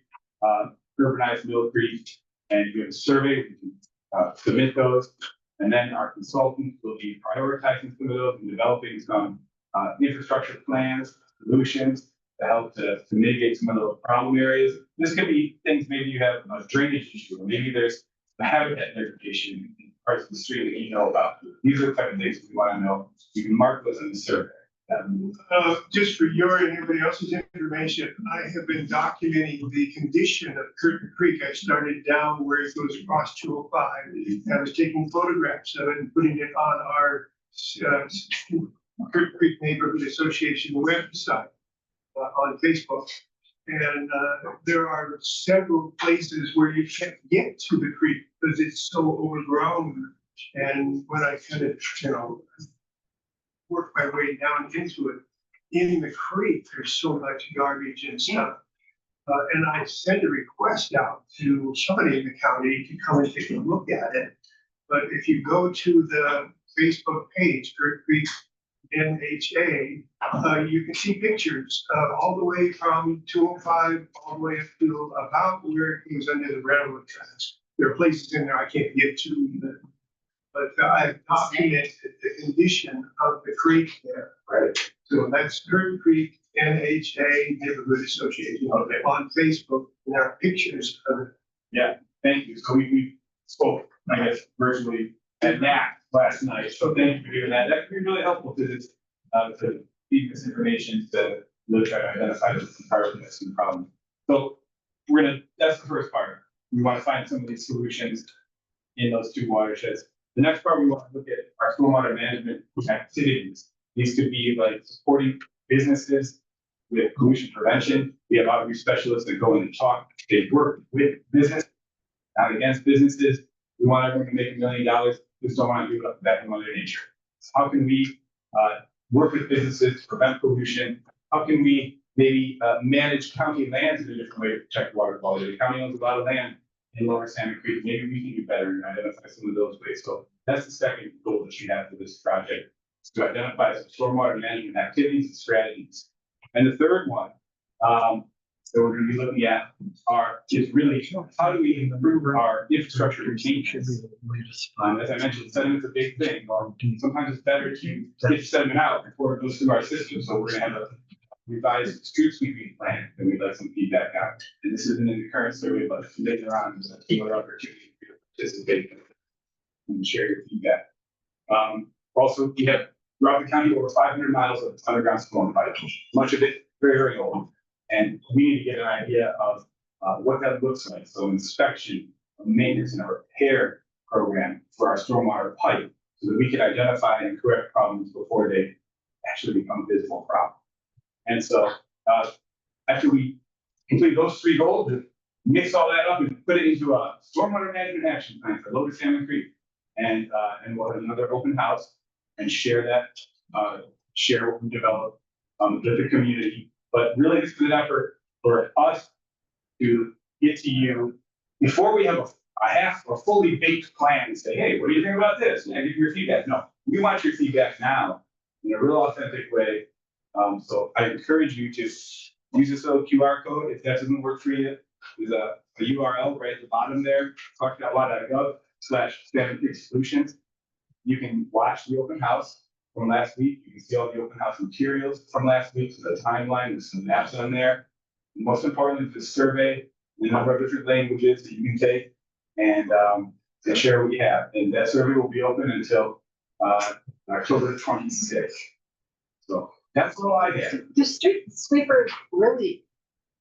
urbanized Mill Creek, and we have a survey. We can submit those, and then our consultants will be prioritizing some of those and developing some infrastructure plans, solutions to help to mitigate some of those problem areas. This could be things, maybe you have a drainage issue, or maybe there's the habitat degradation in parts of the street that you know about. These are the type of things we want to know. You can mark those in the survey. Just for your and everybody else's information, I have been documenting the condition of Curtin Creek. I started down where it goes across 205. I was taking photographs of it and putting it on our Curtin Creek Neighborhood Association website on Facebook. And there are several places where you can't get to the creek because it's so overgrown. And when I kind of, work my way down into it, in the creek, there's so much garbage and stuff. And I sent a request out to somebody in the county to come and take a look at it. But if you go to the Facebook page, Curtin Creek NHA, you can see pictures all the way from 205 all the way up to about where it goes under the railroad tracks. There are places in there I can't get to, but I've documented the condition of the creek there. Right. So that's Curtin Creek NHA Neighborhood Association on Facebook. And there are pictures of it. Yeah, thank you. So we spoke, I guess, virtually at NAC last night. So thank you for doing that. That could be really helpful to this, to feed this information to really try to identify the environments and the problem. So that's the first part. We want to find some of these solutions in those two watersheds. The next part, we want to look at our stormwater management activities. These could be like supporting businesses with pollution prevention. We have outreach specialists that go in and talk. They work with business, not against businesses. We want everyone to make $1 million. just don't want to do it back in Mother Nature. So how can we work with businesses to prevent pollution? How can we maybe manage county lands in a different way to protect water quality? The county owns a lot of land in Lower Salmon Creek. Maybe we can do better and identify some of those ways. So that's the second goal that we have for this project, is to identify some stormwater management activities and strategies. And the third one that we're going to be looking at is really how do we improve our infrastructure maintenance? As I mentioned, sediment is a big thing. Sometimes it's better to get sediment out before it goes through our system. So we're going to have a revised street sweeping plan that we'd like some feedback on. And this isn't in the current survey, but later on, there's another opportunity to participate and share your feedback. Also, we have throughout the county over 500 miles of underground storm pipe, much of it very, very old. And we need to get an idea of what that looks like. So inspection, maintenance, and a repair program for our stormwater pipe so that we can identify and correct problems before they actually become a visible problem. And so after we complete those three goals, we mix all that up and put it into a stormwater management action plan for Lower Salmon Creek. And we'll have another open house and share that, share what we develop with the community. But really, this is an effort for us to get to you before we have a fully baked plan and say, hey, what do you think about this? And I give you your feedback. No, we want your feedback now in a real authentic way. So I encourage you to use this little QR code. If that doesn't work for you, there's a URL right at the bottom there, talk.wa.gov/Salmon Creek Solutions. You can watch the open house from last week. You can see all the open house materials from last week, so the timeline, there's some maps on there. And most importantly, the survey, the number of different languages that you can take and share what you have. And that survey will be open until October 26th. So that's what I get. Do street sweepers really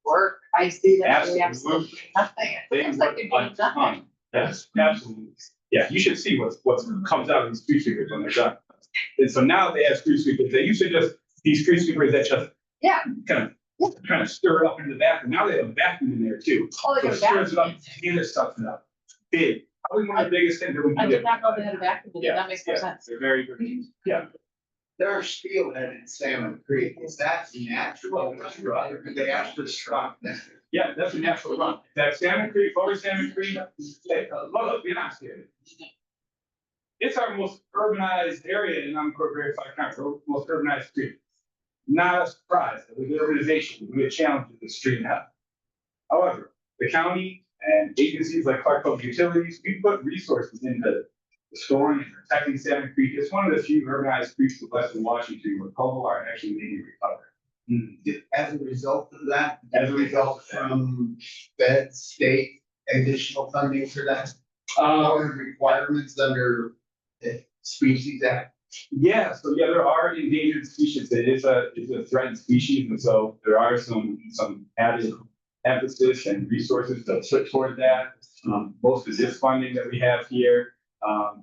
work? I see that they absolutely nothing. It looks like they're doing nothing. Yes, absolutely. Yeah, you should see what comes out of these street sweepers when they're done. And so now they have street sweepers. They used to just these street sweepers that just kind of stir it up into the bathroom. Now they have a vacuum in there too. Oh, they So got it a stirs it vacuum. up and it sucks it up. Big. Probably one of the biggest things that we I can did do. not know they had a vacuum. in it. That makes more sense. They're very good. Yeah. There's steelhead in Salmon Creek. Is that natural? Or do they actually struck that? Yeah, that's a natural run. That Salmon Creek, Lower Salmon Creek, look, you're not scared. It's our most urbanized area in unincorporated Clark County, most urbanized street. Not a surprise that with the urbanization, we get challenges with street health. However, the county and agencies like Clark Public Utilities, we put resources into restoring and protecting Salmon Creek. It's one of the few urbanized creeks in Western Washington where coal are actually being recovered. As a result of that, As a result of that. from Fed, state, additional funding for that, or requirements under the Species Act. Yeah, so yeah, there are endangered species. It's a threatened species, and so there are some added emphasis and resources to put toward that. Most of this funding that we have here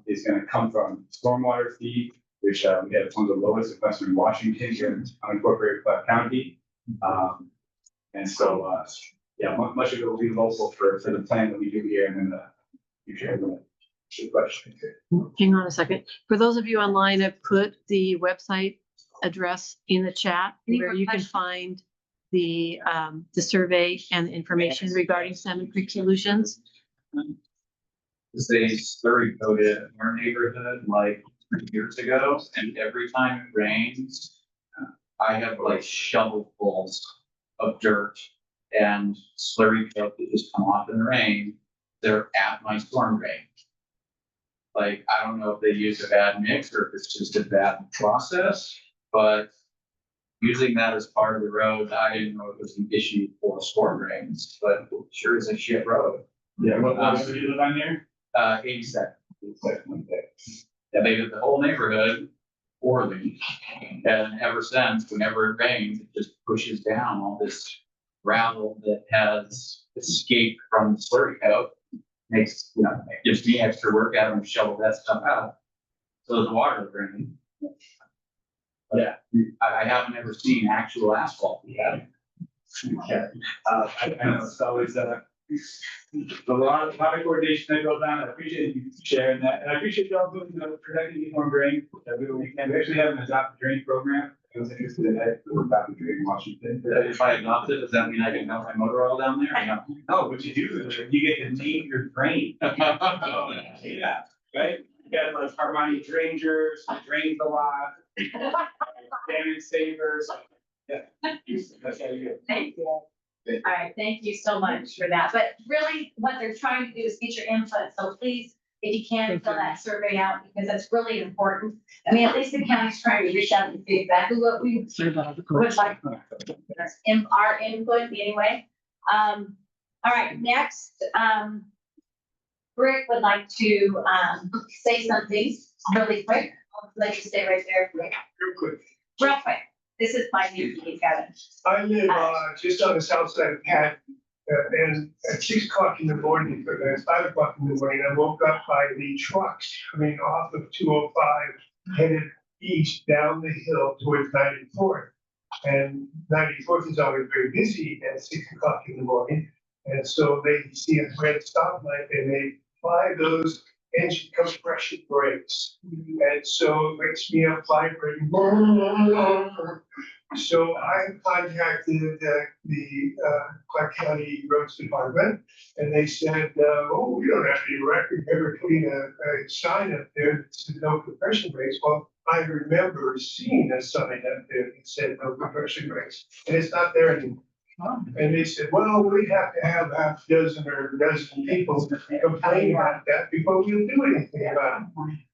is going to come from stormwater fee, which we have one of the lowest in Western Washington here in unincorporated Clark County. And so yeah, much of it will be local for the plan that we do here, and then the future. Good question. Hang on a second. For those of you online, I've put the website address in the chat Any where more you can questions? find the survey and information regarding Salmon Creek Solutions. Is a slurry coated in our neighborhood like 3 years ago, and every time it rains, I have like shovelfuls of dirt and slurry coat that just come off in the rain. They're at my storm drain. Like, I don't know if they use a bad mix or if it's just a bad process, but using that as part of the road, I didn't know it was an issue for storm drains, but it sure is a shit road. Yeah, what do you live on there? 82nd. Yeah, they did the whole neighborhood poorly. And ever since, whenever it rains, it just pushes down all this gravel that has escaped from the slurry coat. Makes, it gives me extra work having to shovel that stuff out. So the water draining. Yeah, I haven't ever seen actual asphalt yet. I know it's always A lot of coordination that goes on. I appreciate you sharing that. And I appreciate y'all doing the protecting uniform drain every weekend. We actually have an adopt a drain program. I was interested in that. We're adopting a drain in Washington. If I adopt it, does that mean I can mount my motor oil down there? or no? Oh, what you do is you get to name your drain. Yeah, right? You got like Armani Drangers, drains a lot. Damage savers. Yeah. That's how you do it. Thank you. All right, thank you so much for that. But really, what they're trying to do is get your input. So please, if you can, fill that survey out because that's really important. I mean, at least the county's trying to reach out and see exactly what we would like. That's in our input anyway. All right, next, Rick would like to, say something really quick. I'll let you stay right there, Rick. Real quick. Real quick. This is my new, Kevin. I live just on the south side of Patton, and at 6 o'clock in the morning, at 5 o'clock in the morning, I woke up by the trucks coming off of 205, headed east down the hill towards 94th. And 94th is always very busy at 6 o'clock in the morning, and so they see a red stoplight and they apply those engine compression brakes, and so it makes me apply braking. So I contacted the Clark County Roads Department, and they said, "Oh, we don't have any record of ever putting a sign up there that said no compression brakes." Well, I remember seeing a sign up there that said no compression brakes, and it's not there anymore. And they said, "Well, we have to have half a dozen or a dozen people complain about that before we'll do anything about it."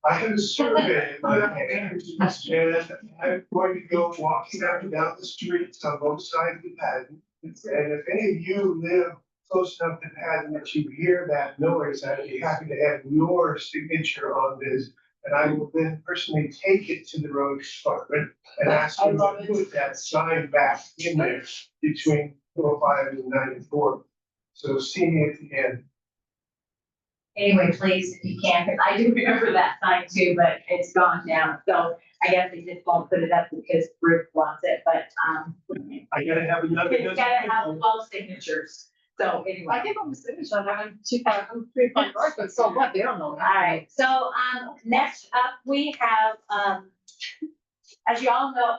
I had a survey in my hand, and I'm going to go walking up and down the streets on both sides of the Patton. And if any of you live close enough to Patton that you hear that noise, I'd be happy to have your signature on this. And I will then personally take it to the road department and ask them to put that sign back in there between 205 and 94. So see me at the end. Anyway, please, if you can, because I do remember that sign too, but it's gone now. So I guess they just won't put it up because Bruce wants it, but, I gotta have another. it's gotta have 12 signatures. So anyway. I give them a signature, I'm 3 north, but so what, they don't know. All right, so, next up, we have, as you all know,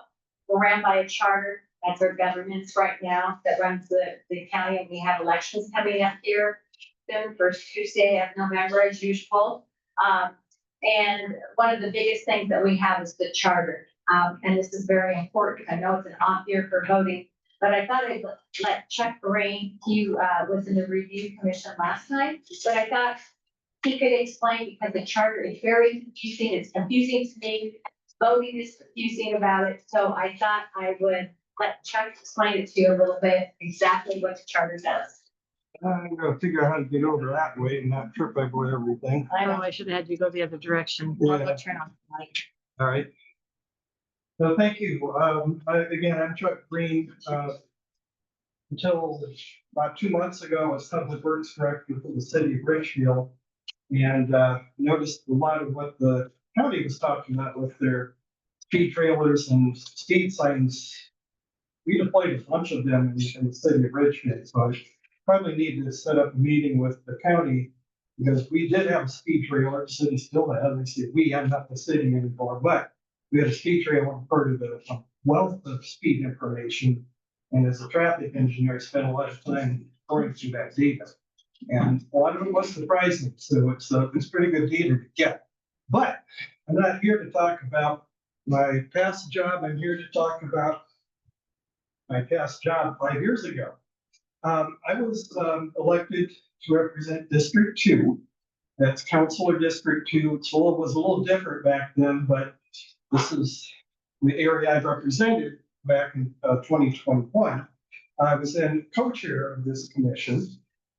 we're ran by a charter. That's our governance right now that runs the county, and we have elections coming up here. Then first Tuesday of November as usual. And one of the biggest things that we have is the charter. And this is very important. I know it's an off year for voting, but I thought I'd let Chuck Brain, he was in the review commission last night, but I thought he could explain because the charter is very confusing. It's confusing to me. Voting is confusing about it. So I thought I would let Chuck explain it to you a little bit, exactly what the charter does. I'm gonna figure out how to get over that way and not trip over everything. I know I should have had you go the other direction. Yeah. Look around, Mike. All right. So thank you. Again, I'm Chuck Green. Until about 2 months ago, I was public works director for the city of Richfield. And noticed a lot of what the county was talking about with their speed trailers and speed signs. We deployed a bunch of them in the city of Richfield. So I probably need to set up a meeting with the county because we did have a speed trailer, the city still has, I said, we have not the city anymore, but we had a speed trailer part of the wealth of speed information. And as a traffic engineer, I spent a lot of time going through that data. And a lot of it was surprising, so it's pretty good data to get. But I'm not here to talk about my past job, I'm here to talk about my past job 5 years ago. I was elected to represent District 2. That's Councilor District 2. It was a little different back then, but this is the area I represented back in 2021. I was then co-chair of this commission,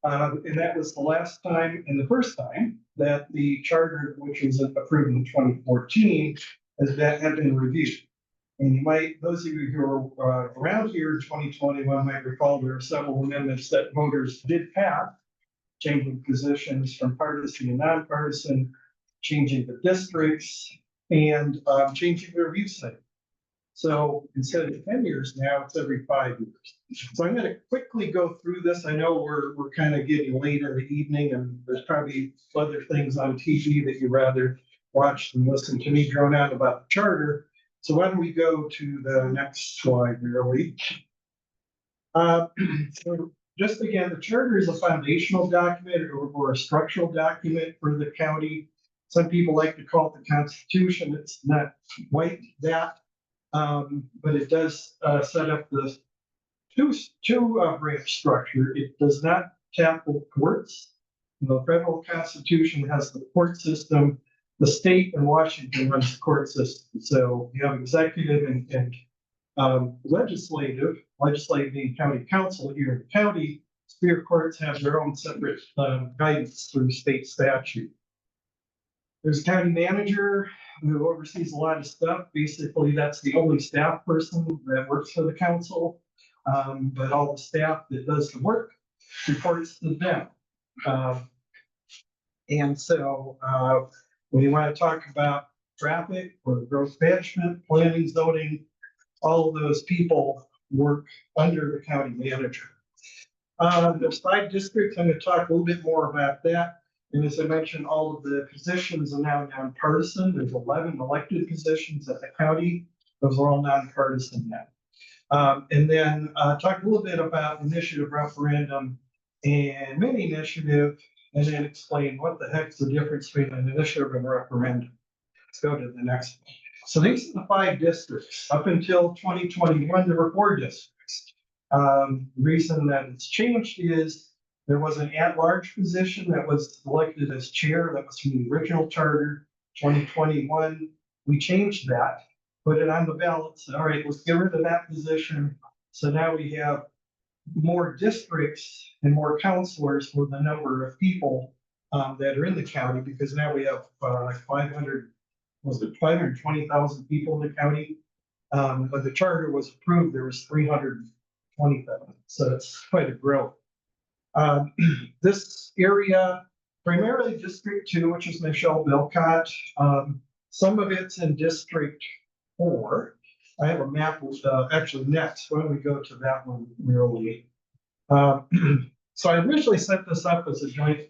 and that was the last time and the first time that the charter, which was approved in 2014, had been reviewed. And you might, those of you who are around here in 2021 might recall there are several amendments that voters did pass, changing positions from partisan to nonpartisan, changing the districts, and changing the review site. So instead of 10 years now, it's every 5 years. So I'm gonna quickly go through this. I know we're kind of getting late in the evening and there's probably other things on TV that you'd rather watch than listen to me drone out about the charter. So why don't we go to the next slide, really? So just again, the charter is a foundational document or a structural document for the county. Some people like to call it the Constitution. It's not quite that. But it does set up the two branch structure. It does not tackle courts. The federal Constitution has the court system. The state and Washington runs the court system. So you have executive and legislative being county council here in the county. Superior courts have their own separate guidance through state statute. There's a county manager who oversees a lot of stuff. Basically, that's the only staff person that works for the council. But all the staff that does the work reports to them. And so when you want to talk about traffic or growth management, planning, zoning, all of those people work under the county manager. There's 5 districts. I'm going to talk a little bit more about that. And as I mentioned, all of the positions are now nonpartisan. There's 11 elected positions at the county. Those are all nonpartisan now. And then talk a little bit about initiative, referendum, and mini initiative, and then explain what the heck's the difference between an initiative and referendum. Let's go to the next one. So these are the 5 districts. Up until 2021, there were 4 districts. The reason that it's changed is there was an at-large position that was elected as chair. That was from the original charter, 2021. We changed that, put it on the ballot. Said, all right, let's get rid of that position. So now we have more districts and more counselors for the number of people that are in the county, because now we have like 520,000 people in the county. When the charter was approved, there was 320,000. So it's quite a growth. This area, primarily District 2, which is Michelle Bilcott. Some of it's in District 4. I have a map with, actually next, why don't we go to that one really? So I originally set this up as a joint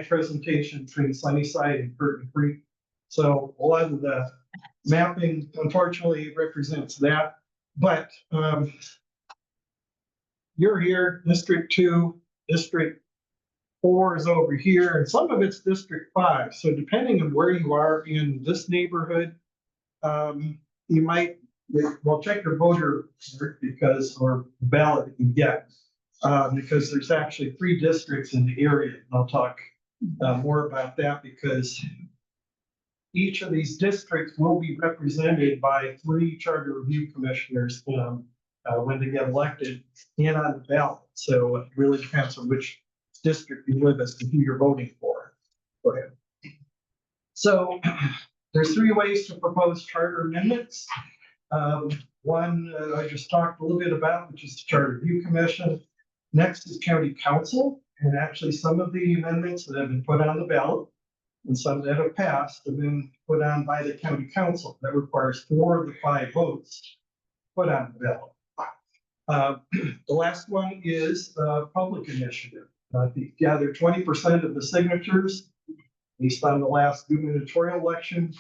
presentation between Sunnyside and Curtin Creek. So a lot of the mapping, unfortunately, represents that. But you're here, District 2, District 4 is over here, and some of it's District 5. So depending on where you are in this neighborhood, you might, well, check your voter because, or ballot you get, because there's actually 3 districts in the area. And I'll talk more about that because each of these districts will be represented by 3 charter review commissioners when they get elected and on the ballot. So it really depends on which district you live as to who you're voting for. Go ahead. So there's 3 ways to propose charter amendments. One I just talked a little bit about, which is the Charter Review Commission. Next is County Council, and actually some of the amendments that have been put on the ballot and some that have passed have been put on by the County Council. That requires 4 of the 5 votes put on the ballot. The last one is public initiative. If you gather 20% of the signatures based on the last gubernatorial election,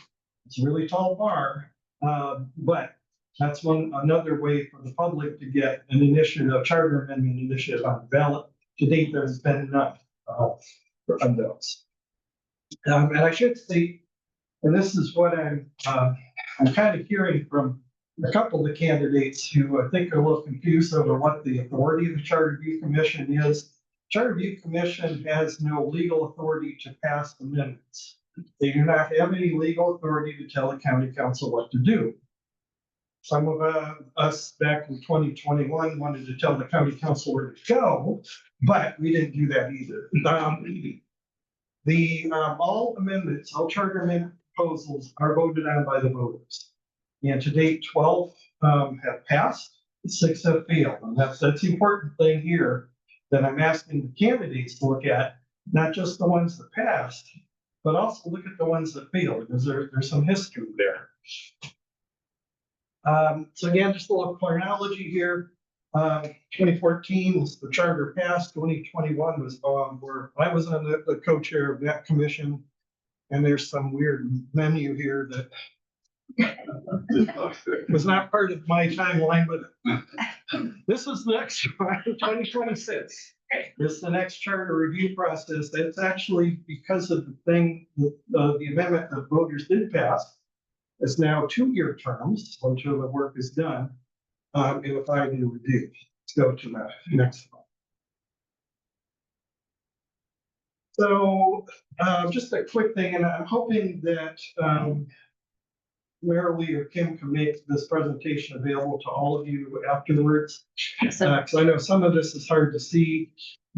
it's a really tall bar, but that's another way for the public to get an initiative, a charter amendment initiative on the ballot. To date, there's been enough of those. And I should say, and this is what I'm kind of hearing from a couple of the candidates who I think are a little confused over what the authority of the Charter Review Commission is. Charter Review Commission has no legal authority to pass amendments. They do not have any legal authority to tell the county council what to do. Some of us back in 2021 wanted to tell the county council where to go, but we didn't do that either. All amendments, all charter amendment proposals are voted on by the voters. And to date, 12 have passed, 6 have failed. And that's the important thing here that I'm asking the candidates to look at, not just the ones that passed, but also look at the ones that failed, because there's some history there. So again, just a little chronology here. 2014 was the charter passed, 2021 was, where I was on the co-chair of that commission. And there's some weird menu here that was not part of my timeline, but this is the next one, 2026. This is the next charter review process. That's actually because of the thing, the amendment that voters did pass. It's now 2-year terms until the work is done, and a 5-year review. Let's go to the next one. So, just a quick thing, and I'm hoping that, Marilee or Kim can make this presentation available to all of you afterwards. Because I know some of this is hard to see,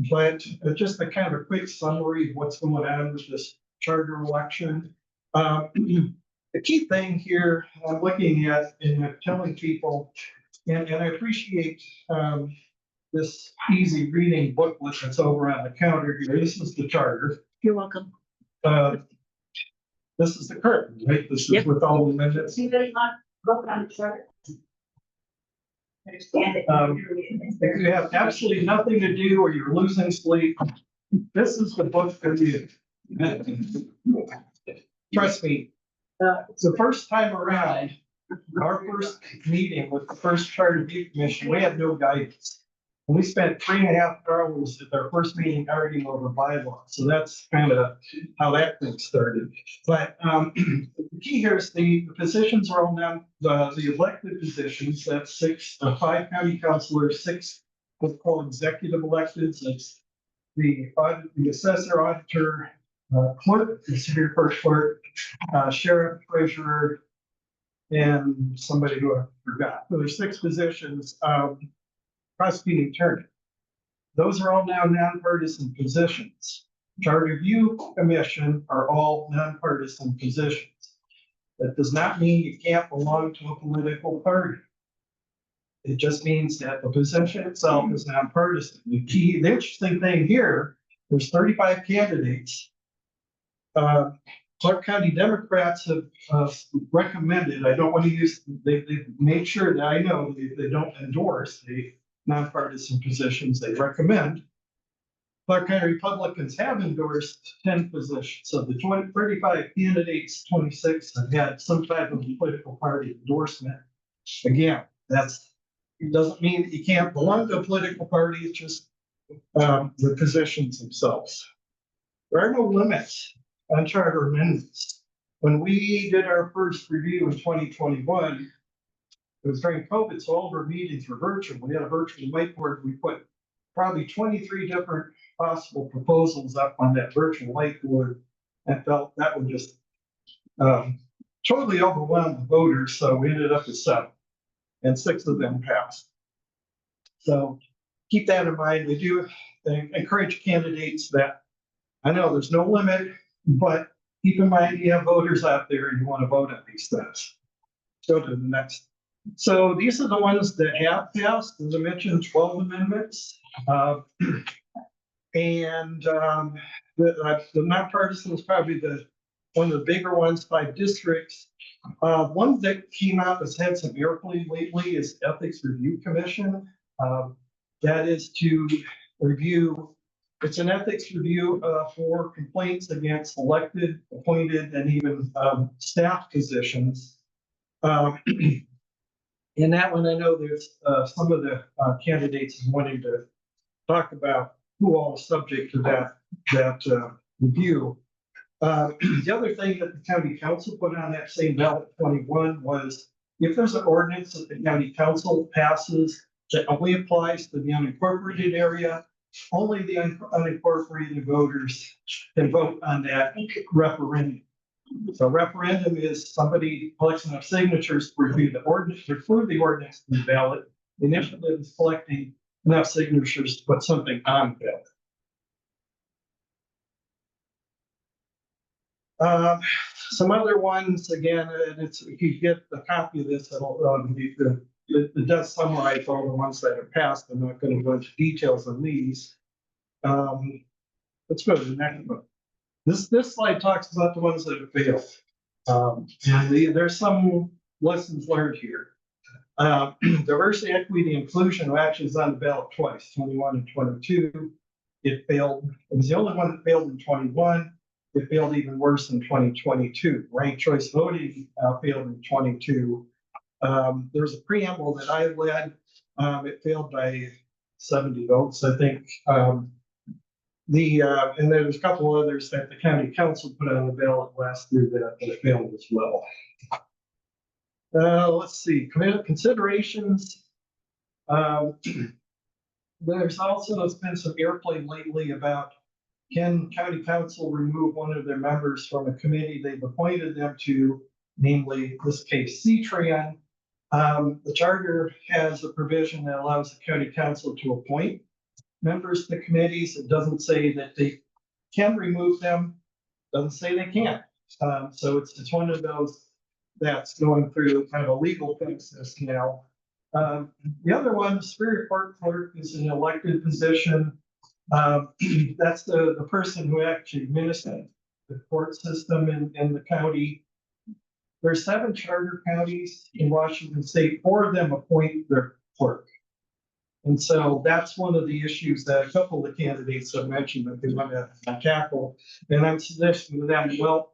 but just a kind of a quick summary of what's going on with this charter election. The key thing here I'm looking at and telling people, and I appreciate this easy reading booklet that's over on the counter here. This is the charter. You're welcome. This is the curtain, right? This is Yep. with all the amendments. See that not look on the chart? Understand it. If you have absolutely nothing to do or you're losing sleep, this is the book for you. Trust me, it's the first time around, our first meeting with the first Charter Review Commission, we had no guidance. And we spent 3.5 hours at our first meeting arguing over bylaws. So that's kind of how that thing started. But the key here is the positions are all now, the elected positions, that's 5 county councilors, 6 what's called executive electeds. That's the assessor, auditor, clerk, the superior court clerk, sheriff, treasurer, and somebody who I forgot. So there's 6 positions. Prosecuting attorney. Those are all now nonpartisan positions. Charter Review Commission are all nonpartisan positions. That does not mean you can't belong to a political party. It just means that the position itself is nonpartisan. The interesting thing here, there's 35 candidates. Clark County Democrats have recommended, I don't want to use, they've made sure that I know they don't endorse the nonpartisan positions they recommend. Clark County Republicans have endorsed 10 positions. So the 35 candidates, 26 have had some type of political party endorsement. Again, it doesn't mean that you can't belong to a political party, it's just the positions themselves. There are no limits on charter amendments. When we did our first review in 2021, it was during COVID, so all of our meetings were virtual. We had a virtual whiteboard. We put probably 23 different possible proposals up on that virtual whiteboard and felt that would just totally overwhelm the voters. So we ended up with 7, and 6 of them passed. So keep that in mind. We do encourage candidates that, I know there's no limit, but keep in mind you have voters out there and you want to vote on these things. Go to the next. So these are the ones that have passed, as I mentioned, 12 amendments. And the nonpartisan is probably one of the bigger ones, 5 districts. One that came out that's had some airplay lately is Ethics Review Commission. That is to review, it's an ethics review for complaints against elected, appointed, and even staff positions. In that one, I know there's some of the candidates wanting to talk about who all is subject to that review. The other thing that the county council put on that same ballot 21 was if there's an ordinance that the county council passes that only applies to the unincorporated area, only the unincorporated voters can vote on that referendum. So referendum is somebody collects enough signatures to review the ordinance, to approve the ordinance in the ballot. The initiative is collecting enough signatures to put something on the ballot. Some other ones, again, and it's, if you get a copy of this, it does summarize all the ones that have passed. I'm not going to go into details on these. Let's go to the next one. This slide talks about the ones that have failed. And there's some lessons learned here. Diversity, equity, inclusion, who actually is on the ballot twice, 21 and 22. It failed. It was the only one that failed in 21. It failed even worse in 2022. Ranked choice voting failed in 22. There was a preamble that I led. It failed by 70 votes, I think. And there's a couple others that the county council put on the ballot last year that failed as well. Let's see, considerations. There's also been some airplay lately about, can county council remove one of their members from a committee they've appointed them to, namely this case C-Tran. The charter has a provision that allows the county council to appoint members to committees. It doesn't say that they can remove them, doesn't say they can't. So it's one of those that's going through kind of a legal process now. The other one, Superior Court Clerk, is an elected position. That's the person who actually administers the court system in the county. There's 7 charter counties in Washington State. 4 of them appoint their clerk. And so that's one of the issues that a couple of the candidates have mentioned that they want to tackle. And I'm suggesting to them, well,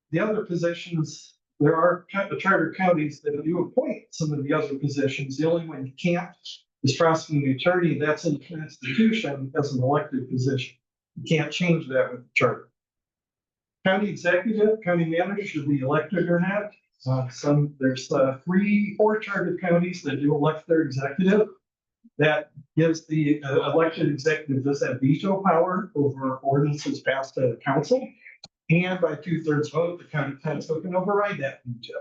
the other positions, there are charter counties that do appoint some of the other positions. The only one you can't is prosecuting attorney. That's in the Constitution as an elected position. You can't change that with the charter. County executive, county manager should be elected or not. There's 4 chartered counties that do elect their executive. That gives the elected executive does have veto power over ordinances passed by the council. And by 2/3 vote, the county council can override that veto.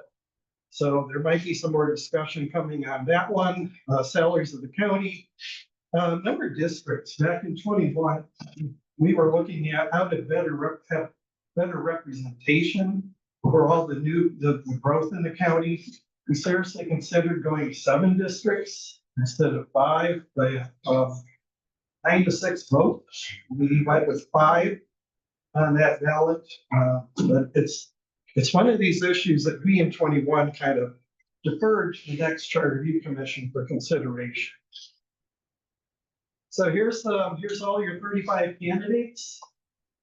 So there might be some more discussion coming on that one. Salaries of the county. Number of districts. Back in 21, we were looking at how to have better representation for all the growth in the county. We seriously considered going 7 districts instead of 5 by 9 to 6 votes. We went with 5 on that ballot. But it's one of these issues that we in 21 kind of deferred to the next charter review commission for consideration. So here's all your 35 candidates.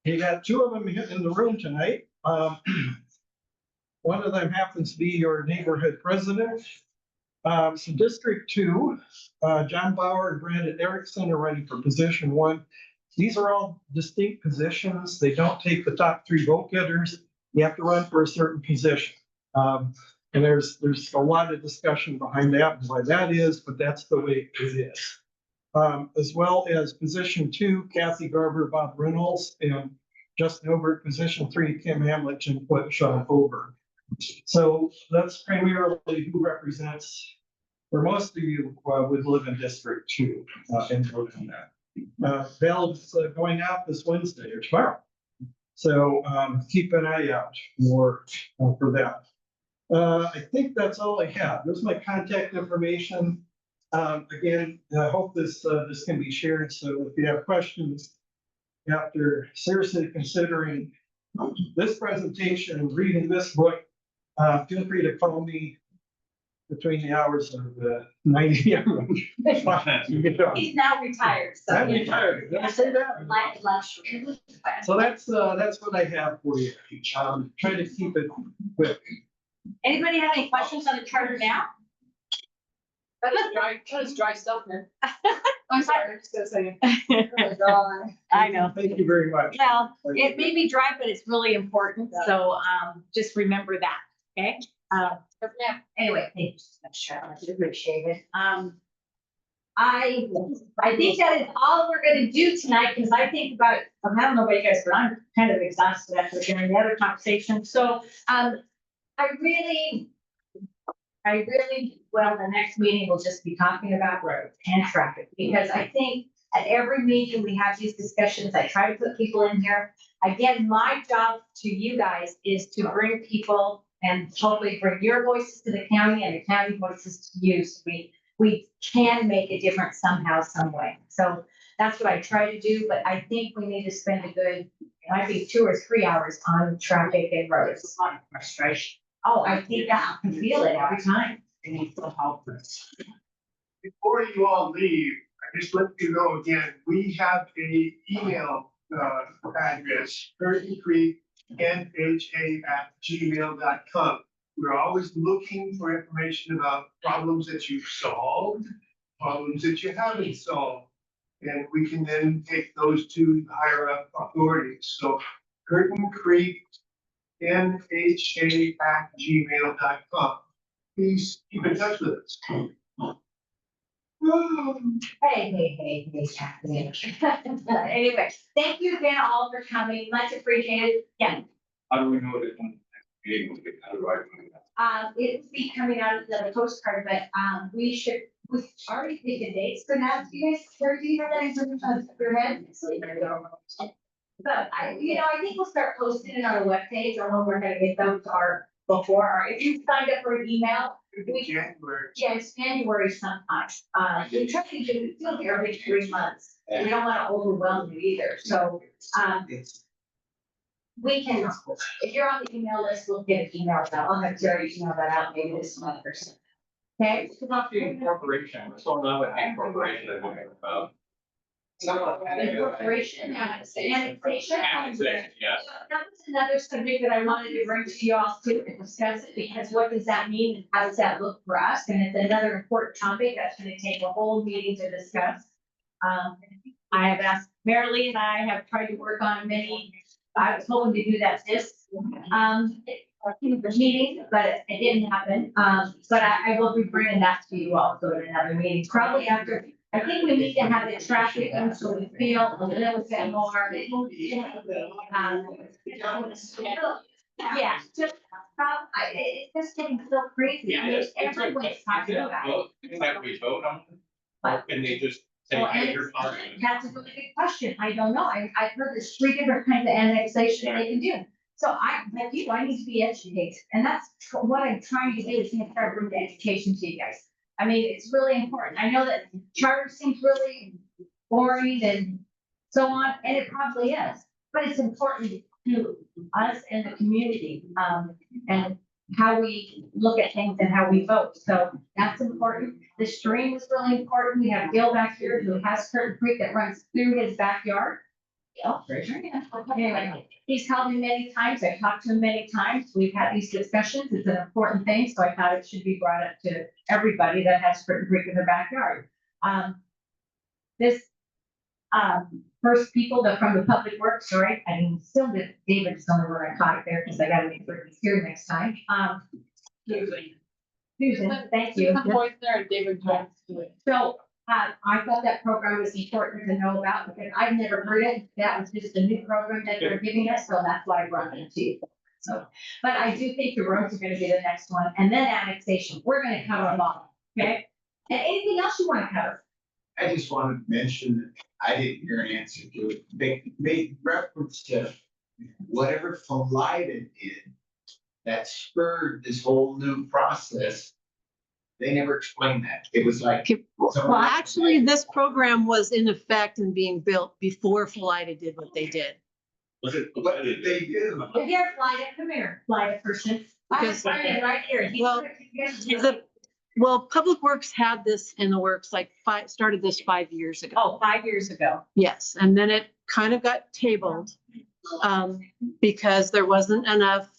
You got 2 of them in the room tonight. One of them happens to be your neighborhood president. So District 2, John Bauer and Brandon Erickson are running for position 1. These are all distinct positions. They don't take the top 3 vote getters. You have to run for a certain position. And there's a lot of discussion behind that and why that is, but that's the way it is. As well as position 2, Kathy Garber, Bob Reynolds, and Justin Obert, position 3, Kim Hamlich, and Sean Over. So that's primarily who represents, for most of you would live in District 2 and vote on that. Ballot's going out this Wednesday or tomorrow. So keep an eye out for that. I think that's all I have. There's my contact information. Again, I hope this can be shared. So if you have questions after seriously considering this presentation and reading this book, feel free to call me between the hours of 9 a.m. He's now retired, so. I'm retired. Did I say that? Like luxury. So that's what I have for you. Try to keep it quick. Anybody have any questions on the charter now? That is dry stuff, man. I'm sorry, I'm just gonna say. Really dry. I know. Thank you very much. Well, it may be dry, but it's really important, so, just remember that, okay? Anyway, thank you so much, Charlotte, I appreciate it. I think that is all we're gonna do tonight, because I think about, I don't know about you guys, but I'm kind of exhausted after hearing the other conversation, so, I really, well, the next meeting will just be talking about roads and traffic, because I think at every meeting we have these discussions, I try to put people in here. Again, my job to you guys is to bring people and hopefully bring your voices to the county and the county voices to you. So we can make a difference somehow, some way. So that's what I try to do, but I think we need to spend a good, I think 2 or 3 hours on traffic and roads. It's a lot of frustration. Oh, I think I can feel it every time. they need some help. Before you all leave, I just let you know again, we have a email address, curtintcreeknha@gmail.com. We're always looking for information about problems that you've solved, problems that you haven't solved. And we can then take those to higher up authorities. So Curtin Creek NHA@gmail.com. Please keep in touch with us. Hey, Anyway, thank you again all for coming, much appreciated. Again, How do we know that when the next meeting will be? How do I find that? it will be coming out of the postcard, but, we already picked the dates for that, you guys, where do you have that in terms of your head? But I think we'll start posting it on the webpage or when we're gonna get those or before, or if you signed up for an email. January. Yeah, it's January sometime. We try to do it every 3 months. We don't wanna overwhelm you either, so, we can, if you're on the email list, we'll get an email out. I'll have Jerry email that out maybe this month or so. Okay? It's about the incorporation, what's going on with the incorporation that we're about? Incorporation, annexation. Annexation, yes. That was another subject that I wanted to bring to you all too and discuss it, because what does that mean and how does that look for us? And it's another important topic that's gonna take a whole meeting to discuss. I have asked, Marilee and I have tried to work on many, I was hoping to do that this, meeting, but it didn't happen. But I will be bringing that to you also in another meeting, probably after. I think we need to have the traffic in so we feel a little bit more. Yeah, just, it's just getting so crazy. Yeah, Everyone's talking about it. Can we vote on it? Or can they just say, Well, hey, you're fine? That's a really good question. I don't know. I've heard there's 3 different kinds of annexation they can do. So I need to be educated. And that's what I'm trying to do is to try to bring the education to you guys. I mean, it's really important. I know that charter seems really boring and so on, and it probably is. But it's important to us and the community, and how we look at things and how we vote. So that's important. The stream is really important. We have Gil back here who has Curtin Creek that runs through his backyard. Anyway, he's called me many times. I've talked to him many times. We've had these discussions. It's an important thing, so I thought it should be brought up to everybody that has Curtin Creek in their backyard. First people that from the public works, right? I mean, still that David's the only one I caught it there because I gotta make sure he's here next time. Susan, thank you. Susan Boyd there and David Jones. So, I thought that program was important to know about because I've never heard it. That was just a new program that they're giving us, so that's why I brought it to you. So, but I do think the roads are gonna be the next one, and then annexation. We're gonna cover them all, okay? And anything else you wanna cover? I just wanted to mention, that I didn't hear an answer to it. They made reference to whatever Philida did that spurred this whole new process. They never explained that. It was like. Well, actually, this program was in effect and being built before Philida did what they did. What did they do? Here, Flyda, come here, Flyda person. Because- Right here. Well, Public Works had this in the works, like started this 5 years ago. Oh, 5 years ago. Yes, and then it kind of got tabled, because there wasn't enough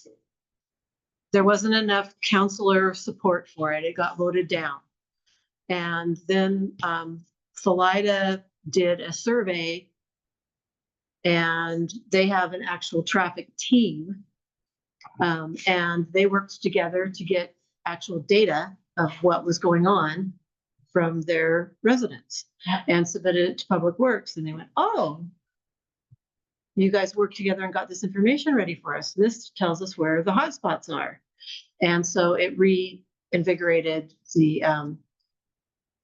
counselor support for it. It got voted down. And then, Philida did a survey and they have an actual traffic team. And they worked together to get actual data of what was going on from their residents and submitted it to Public Works. And they went, oh, you guys worked together and got this information ready for us. This tells us where the hotspots are. And so it reinvigorated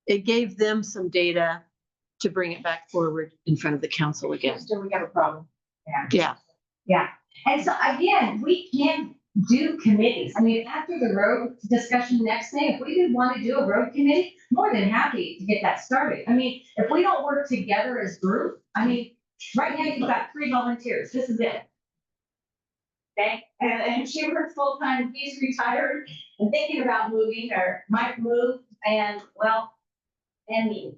it gave them some data to bring it back forward in front of the council again. So we got a problem. Yeah. Yeah. And so again, we can do committees. I mean, after the road discussion next thing, if we did want to do a road committee, more than happy to get that started. I mean, if we don't work together as group, I mean, right now you've got 3 volunteers. This is it. Okay, and she works full-time, he's retired and thinking about moving or might move and well, and me.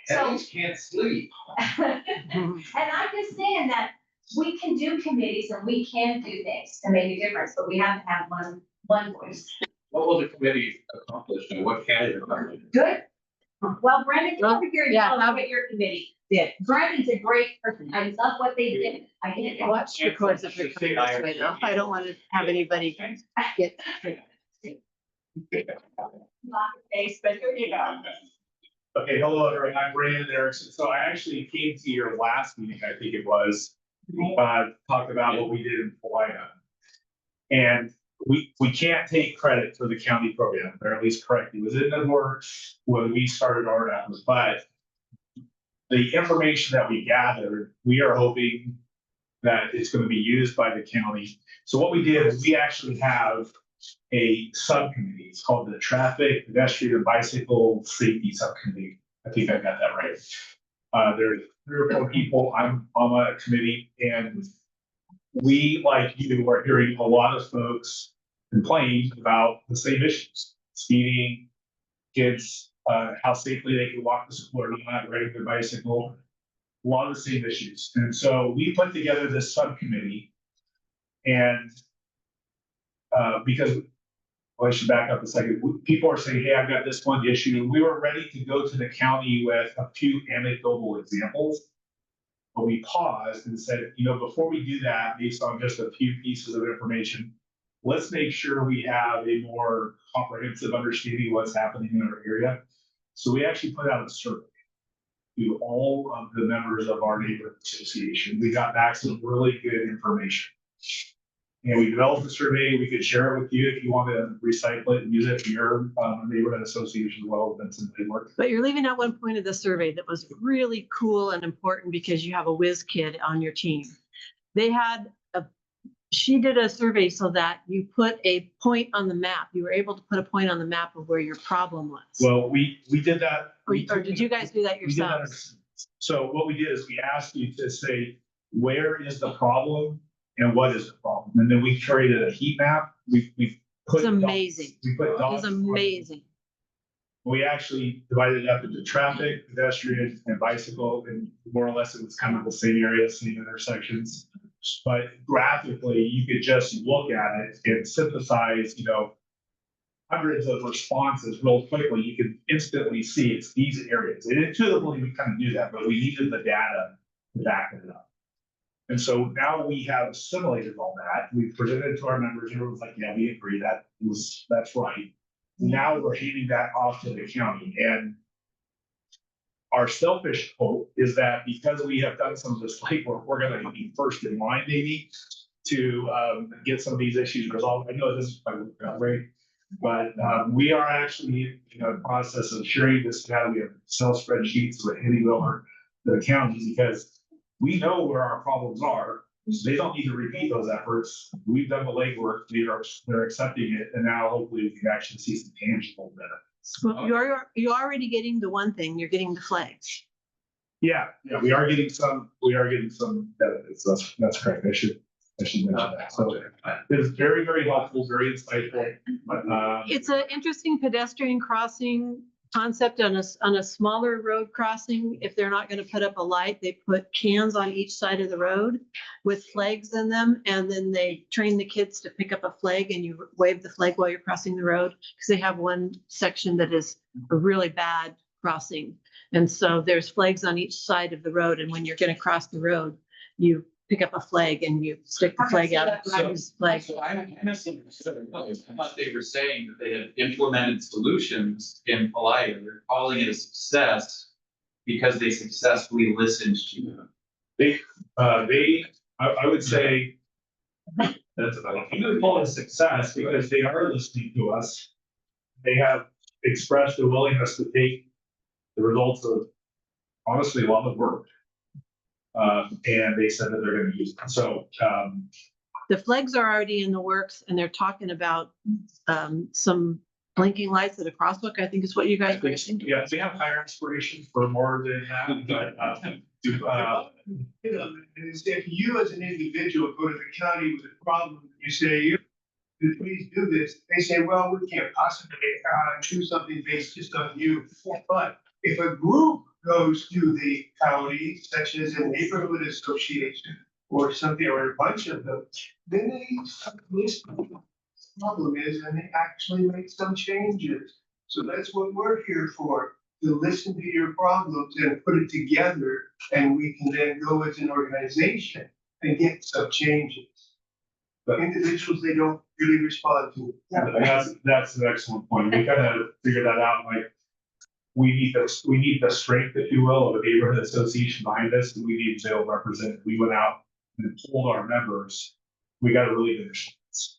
So, can't sleep. and I'm just saying that we can do committees and we can do things to make a difference, but we have to have one voice. What will the committee accomplish and what can it accomplish? Good. Well, Brandon, come over here and Yeah, tell us what your committee did. Brandon's a great person. I love what they did. I didn't Watch the course of your comments right now. I don't want to have anybody get. face, but here you go. Okay, hello, everyone. I'm Brandon Erickson. So I actually came to your last meeting, I think it was, talked about what we did in Paulina. And we can't take credit for the county program, or at least correct. It was in the works when we started our efforts, but the information that we gathered, we are hoping that it's going to be used by the county. So what we did is we actually have a subcommittee. It's called the Traffic, Pedestrian, and Bicycle Safety Subcommittee. I think I got that right. There's 3 or 4 people. I'm on a committee, and we, like you, are hearing a lot of folks complain about the same issues: speeding, kids, how safely they can walk to school or not, riding their bicycle. A lot of the same issues. And so we put together this subcommittee, and because, well, I should back up a second. People are saying, hey, I've got this one issue. And we were ready to go to the county with a few anecdotal examples. But we paused and said, before we do that, based on just a few pieces of information, let's make sure we have a more comprehensive understanding of what's happening in our area. So we actually put out a survey to all of the members of our neighborhood association. We got back some really good information. And we developed a survey. We could share it with you if you want to recycle it and use it for your neighborhood association as well. That's in the work. But you're leaving out one point of the survey that was really cool and important because you have a whiz kid on your team. She did a survey so that you put a point on the map. You were able to put a point on the map of where your problem was. Well, we did that. Or did you guys do that We did that. yourselves? So what we did is we asked you to say, where is the problem and what is the problem? And then we created a heat map. We put. It's amazing. We put It was amazing. We actually divided it up into traffic, pedestrian, and bicycle, and more or less it was kind of the same area, same intersections. But graphically, you could just look at it and synthesize, hundreds of responses real quickly. You can instantly see it's these areas. And intuitively, we kind of knew that, but we needed the data to back it up. And so now we have assimilated all that. We presented it to our members. Everyone's like, yeah, we agree. That's right. Now we're handing that off to the county. And our selfish hope is that because we have done some of this legwork, we're going to be first in line maybe to get some of these issues resolved. I know this is right, but we are actually in the process of sharing this data. We have Excel spreadsheets with hitting over the counties because we know where our problems are. They don't need to repeat those efforts. We've done the legwork. They're accepting it, and now hopefully we can actually see some tangible benefits. Well, you're already getting the one thing. You're getting the flags. Yeah, we are getting some. We are getting some benefits. That's correct. I should mention that. So it is very, very helpful, very insightful. But It's an interesting pedestrian crossing concept on a smaller road crossing. If they're not going to put up a light, they put cans on each side of the road with flags in them. And then they train the kids to pick up a flag and you wave the flag while you're crossing the road. Because they have one section that is a really bad crossing. And so there's flags on each side of the road. And when you're going to cross the road, you pick up a flag and you stick the flag out. Flag. So I misunderstood. I thought they were saying that they had implemented solutions in Palaya. They're calling it a success because they successfully listened to them. I would say that's about. I'm going to call it a success because they are listening to us. They have expressed a willingness to take the results of honestly a lot of work. And they said that they're going to use it. So the flags are already in the works and they're talking about some blinking lights at a crosswalk, I think is what you guys were saying. yeah, we have higher aspirations for more than that, but You know, is if you as an individual go to the county with a problem, you say, please do this. They say, well, we can't possibly do something based just on you. But if a group goes to the county, such as a neighborhood association or something, or a bunch of them, then they list what the problem is and they actually make some changes. So that's what we're here for, to listen to your problems and put it together, and we can then go as an organization and get some changes. But individuals, they don't really respond to it. And that's an excellent point. We kind of figured that out, like, we need the strength, if you will, of a neighborhood association behind us, and we need to be able to represent. We went out and told our members, we got a really good response.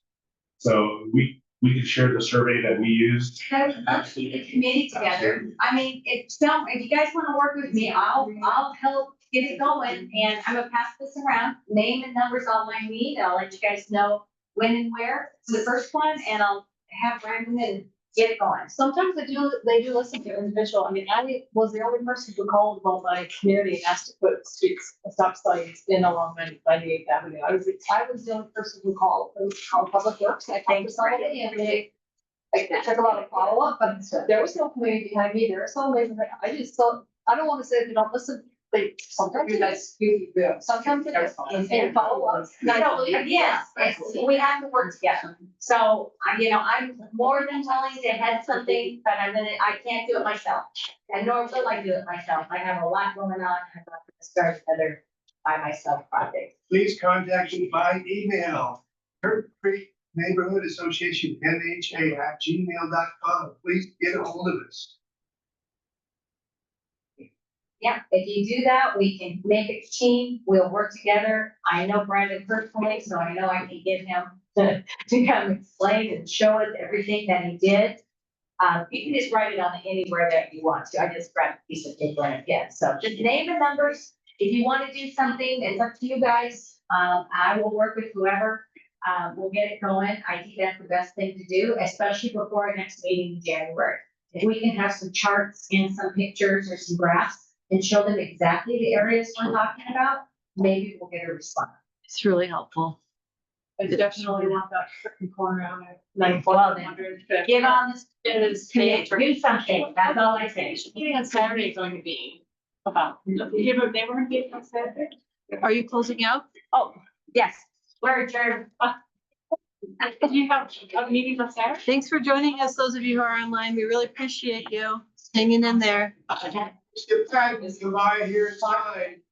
So we can share the survey that we used. Let's keep the committee together. I mean, if you guys wanna work with me, I'll help get it going, and I'm gonna pass this around, name and numbers on my need, I'll let you guys know when and where for the first one, and I'll have Brandon and get it going. Sometimes they do listen to individual. I mean, I was the only person who called about my community and asked to put streets, stop signs in along 98th Avenue. I was the only person who called Public Works. I talked to somebody and they took a lot of follow-up, but there was no community behind me. There was no neighborhood. I don't want to say they don't listen. Sometimes it is. Sometimes it is. And follow-up. So, yes, we have to work together. So, I'm more than willing to head something, but I can't do it myself. And nor will I do it myself. I have a lot going on. I'm not gonna start another by myself project. Please contact me by email. Curtin Creek Neighborhood Association, NHA@gmail.com. Please get a hold of us. Yeah, if you do that, we can make it a team, we'll work together. I know Brandon personally, so I know I can get him to come explain and show us everything that he did. You can just write it on anywhere that you want to. I just grabbed a piece of paper and again, so just name and numbers. If you want to do something, it's up to you guys. I will work with whoever. We'll get it going. I think that's the best thing to do, especially before our next meeting in January. If we can have some charts and some pictures or some graphs and show them exactly the areas we're talking about, maybe we'll get a response. It's really helpful. I definitely want that freaking corner on it. Well, then, get on this, do something, that's all I say. Meeting on Saturday is going to be about, they were going to be on Saturday. Are you closing out? Oh, yes, we're adjourned. Do you have a meeting on Saturday? Thanks for joining us, those of you who are online. We really appreciate you hanging in there. Skip time, it's July here in time.